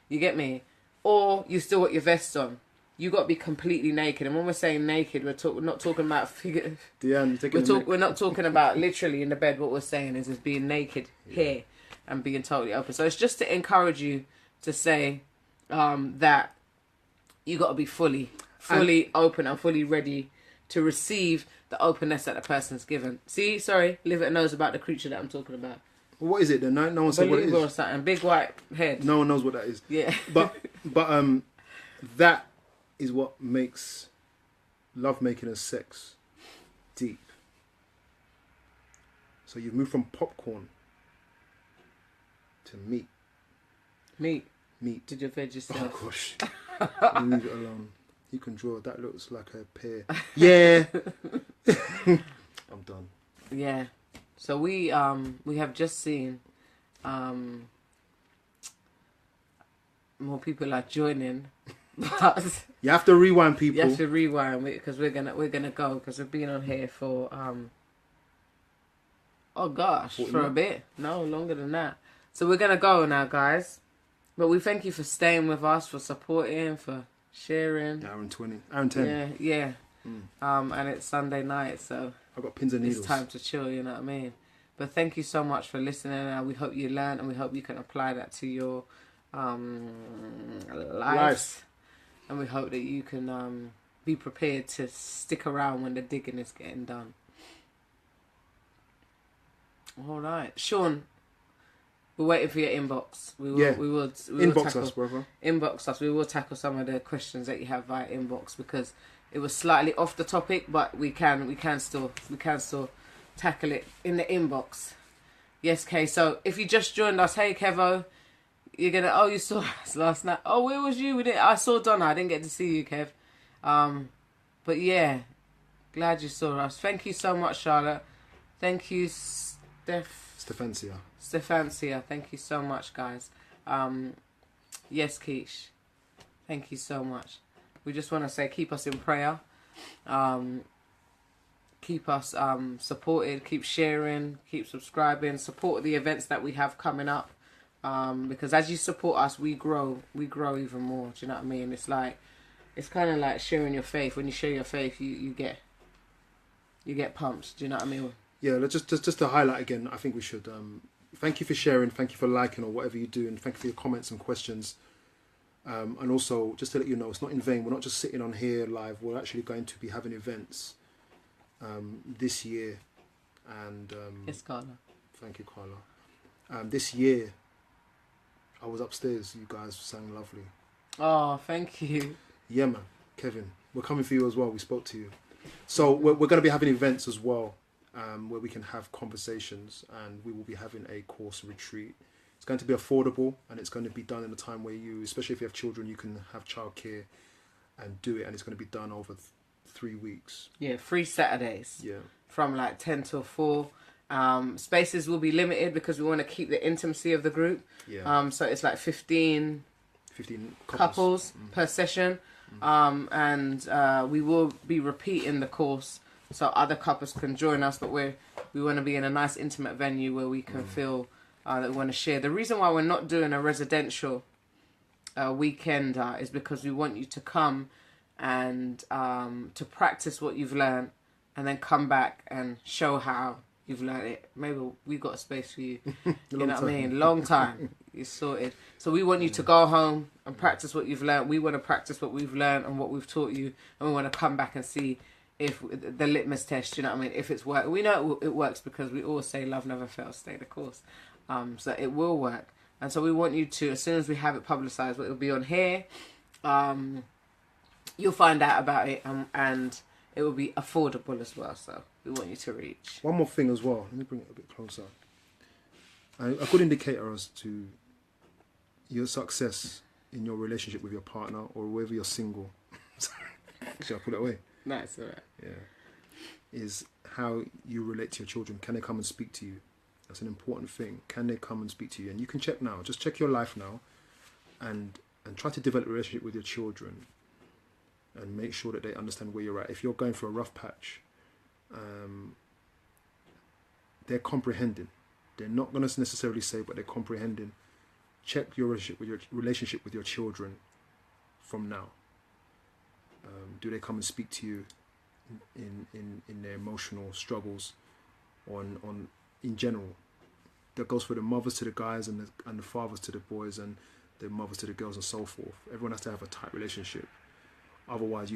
You get me? Or you still got your vest on. You got to be completely naked. And when we're saying naked, we're not talking about figure. We're not talking about literally in the bed. What we're saying is being naked here and being totally open. So it's just to encourage you to say that you got to be fully open and fully ready to receive the openness that the person's given. See, sorry, Livet knows about the creature that I'm talking about. What is it then? No one said what it is. Or something. Big white head. No one knows what that is. Yeah. But that is what makes lovemaking and sex deep. So you've moved from popcorn to meat. Meat. Did you veg yourself? Oh gosh. Leave it alone. You can draw. That looks like a pear. Yeah. I'm done. Yeah. So we have just seen more people are joining, but you have to rewind, people. You have to rewind because we're gonna go because we've been on here for oh gosh, for a bit. No, longer than that. So we're gonna go now, guys. But we thank you for staying with us, for supporting, for sharing. Hour and 20. Hour and 10. Yeah. And it's Sunday night, so I've got pins and needles. It's time to chill, you know what I mean? But thank you so much for listening, and we hope you learn, and we hope you can apply that to your lives. And we hope that you can be prepared to stick around when the digging is getting done. All right. Sean, we're waiting for your inbox. We will inbox us, brother. Inbox us. We will tackle some of the questions that you have via inbox because it was slightly off the topic, but we can still tackle it in the inbox. Yes, Kay. So if you just joined us, hey Kevo, you saw us last night. Oh, where was you? I saw Donna. I didn't get to see you, Kev. But yeah, glad you saw us. Thank you so much, Charlotte. Thank you, Stefancia. Thank you so much, guys. Yes, Keish. Thank you so much. We just want to say keep us in prayer. Keep us supported. Keep sharing. Keep subscribing. Support the events that we have coming up. Because as you support us, we grow. We grow even more. Do you know what I mean? It's kind of like sharing your faith. When you share your faith, you get pumped. Do you know what I mean? Yeah, just to highlight again, I think we should thank you for sharing, thank you for liking or whatever you do, and thank you for your comments and questions. And also, just to let you know, it's not in vain. We're not just sitting on here live. We're actually going to be having events this year. And yes, Carla. Thank you, Carla. This year, I was upstairs. You guys sang lovely. Oh, thank you. Yeah, man. Kevin, We're coming for you as well. We spoke to you. So we're going to be having events as well, where we can have conversations, and we will be having a course retreat. It's going to be affordable, and it's going to be done in a time where you, especially if you have children, you can have childcare and do it, and it's going to be done over 3 weeks. Yeah, 3 Saturdays. Yeah. From like 10 till 4. Spaces will be limited because we want to keep the intimacy of the group. Yeah. So it's like 15 couples per session. And we will be repeating the course so other couples can join us, but we want to be in a nice intimate venue where we can feel that we want to share. The reason why we're not doing a residential weekend is because we want you to come and to practice what you've learned and then come back and show how you've learned it. Maybe we've got a space for you. You know what I mean? Long time. It's sorted. So we want you to go home and practice what you've learned. We want to practice what we've learned and what we've taught you. And we want to come back and see if the litmus test, you know what I mean, if it's worked. We know it works because we always say love never fails, stay the course. So it will work. And so we want you to, as soon as we have it publicised, it'll be on here. You'll find out about it and it will be affordable as well. So we want you to reach. One more thing as well. Let me bring it a bit closer. A good indicator as to your success in your relationship with your partner or whether you're single. Should I put it away? Nice, alright. Yeah. Is how you relate to your children. Can they come and speak to you? That's an important thing. Can they come and speak to you? And you can check now. Just check your life now and try to develop a relationship with your children and make sure that they understand where you're at. If you're going through a rough patch, they're comprehending. They're not going to necessarily say, but they're comprehending. Check your relationship with your children from now. Do they come and speak to you in their emotional struggles, on in general? That goes for the mothers to the guys and the fathers to the boys and the mothers to the girls and so forth. Everyone has to have a tight relationship. Otherwise,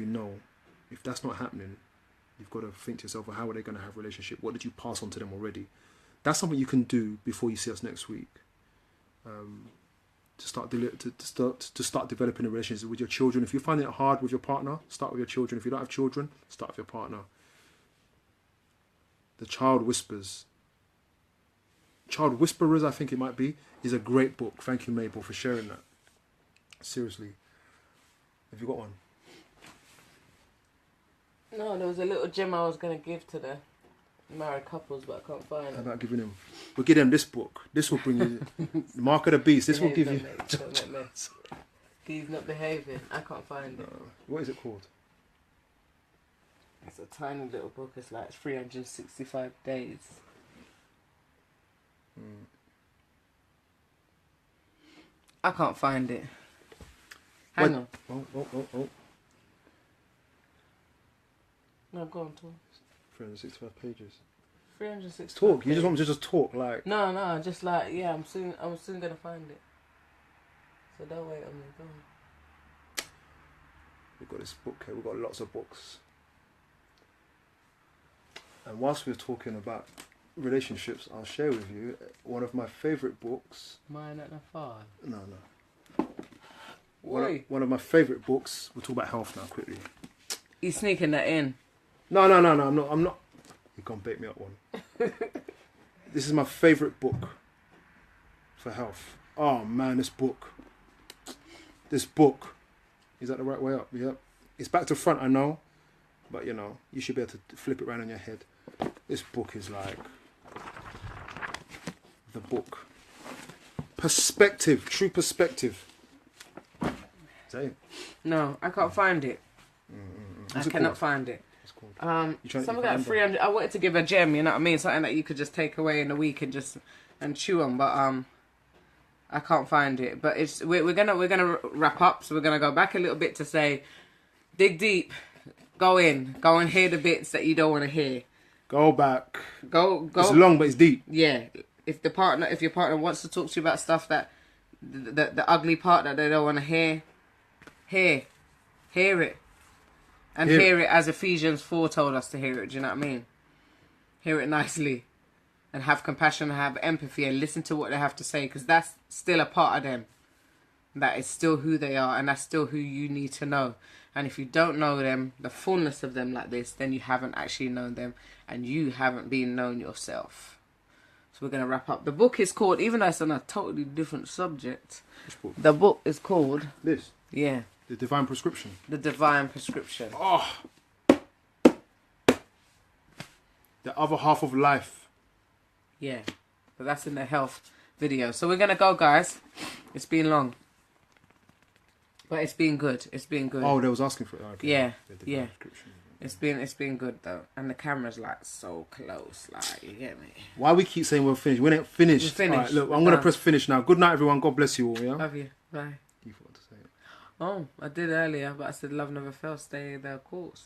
if that's not happening, you've got to think to yourself, well, how are they going to have a relationship? What did you pass on to them already? That's something you can do before you see us next week. To start developing a relationship with your children. If you're finding it hard with your partner, start with your children. If you don't have children, start with your partner. The Child Whispers. Child Whisperers, I think it might be, is a great book. Thank you, Mabel, for sharing that. Seriously. Have you got one? No, there was a little gem I was going to give to the married couples, but I can't find it. How about giving them? We'll give them this book. This will bring you the Mark of the Beast. This will give you. He's not behaving. I can't find it. What is it called? It's a tiny little book. It's like 365 days. I can't find it. Hang on. Oh. No, go on, talk. 365 pages. 365. Talk. You just want me to just talk, like. No, just like, yeah. I'm soon gonna find it. So don't wait on me. Go on. We've got this book here. We've got lots of books. And whilst we're talking about relationships, I'll share with you one of my favourite books. Mine at the Far. No. Why? One of my favourite books. We'll talk about health now quickly. You sneaking that in? No. I'm not. You can't bait me up one. This is my favourite book for health. Oh man, this book. Is that the right way up? Yep. It's back to front, I know. But you should be able to flip it around on your head. This book is like the book. Perspective, true perspective. Is that it? No, I can't find it. I cannot find it. Something like 300. I wanted to give a gem, you know what I mean? Something that you could just take away in a week and chew on, but I can't find it. But we're gonna wrap up, so we're gonna go back a little bit to say, dig deep, go and hear the bits that you don't want to hear. Go back. Go. It's long, but it's deep. Yeah. If your partner wants to talk to you about stuff that the ugly part that they don't want to hear it. And hear it as Ephesians 4 told us to hear it. Do you know what I mean? Hear it nicely. And have compassion and have empathy and listen to what they have to say. Because that's still a part of them. that is still who they are, and that's still who you need to know. And if you don't know them, the fullness of them like this, then you haven't actually known them, and you haven't been known yourself. So we're going to wrap up. The book is called, even though it's on a totally different subject, the book is called... This? Yeah. The Divine Prescription. The Divine Prescription. Oh! The Other Half of Life. Yeah. But that's in the health video. So we're going to go, guys. It's been long. But it's been good. It's been good. Oh, they was asking for it. Okay. Yeah. The Yeah. Prescription. It's been good though, and the camera's like so close, like, you get me. Why we keep saying we're finished? We ain't finished. We're finished. All right, look, I'm We're gonna done. press finish now. Good night, everyone. God bless you all. Yeah. Love you. Bye. You forgot to say it. Oh, I did earlier, but I said love never fails. Stay the course.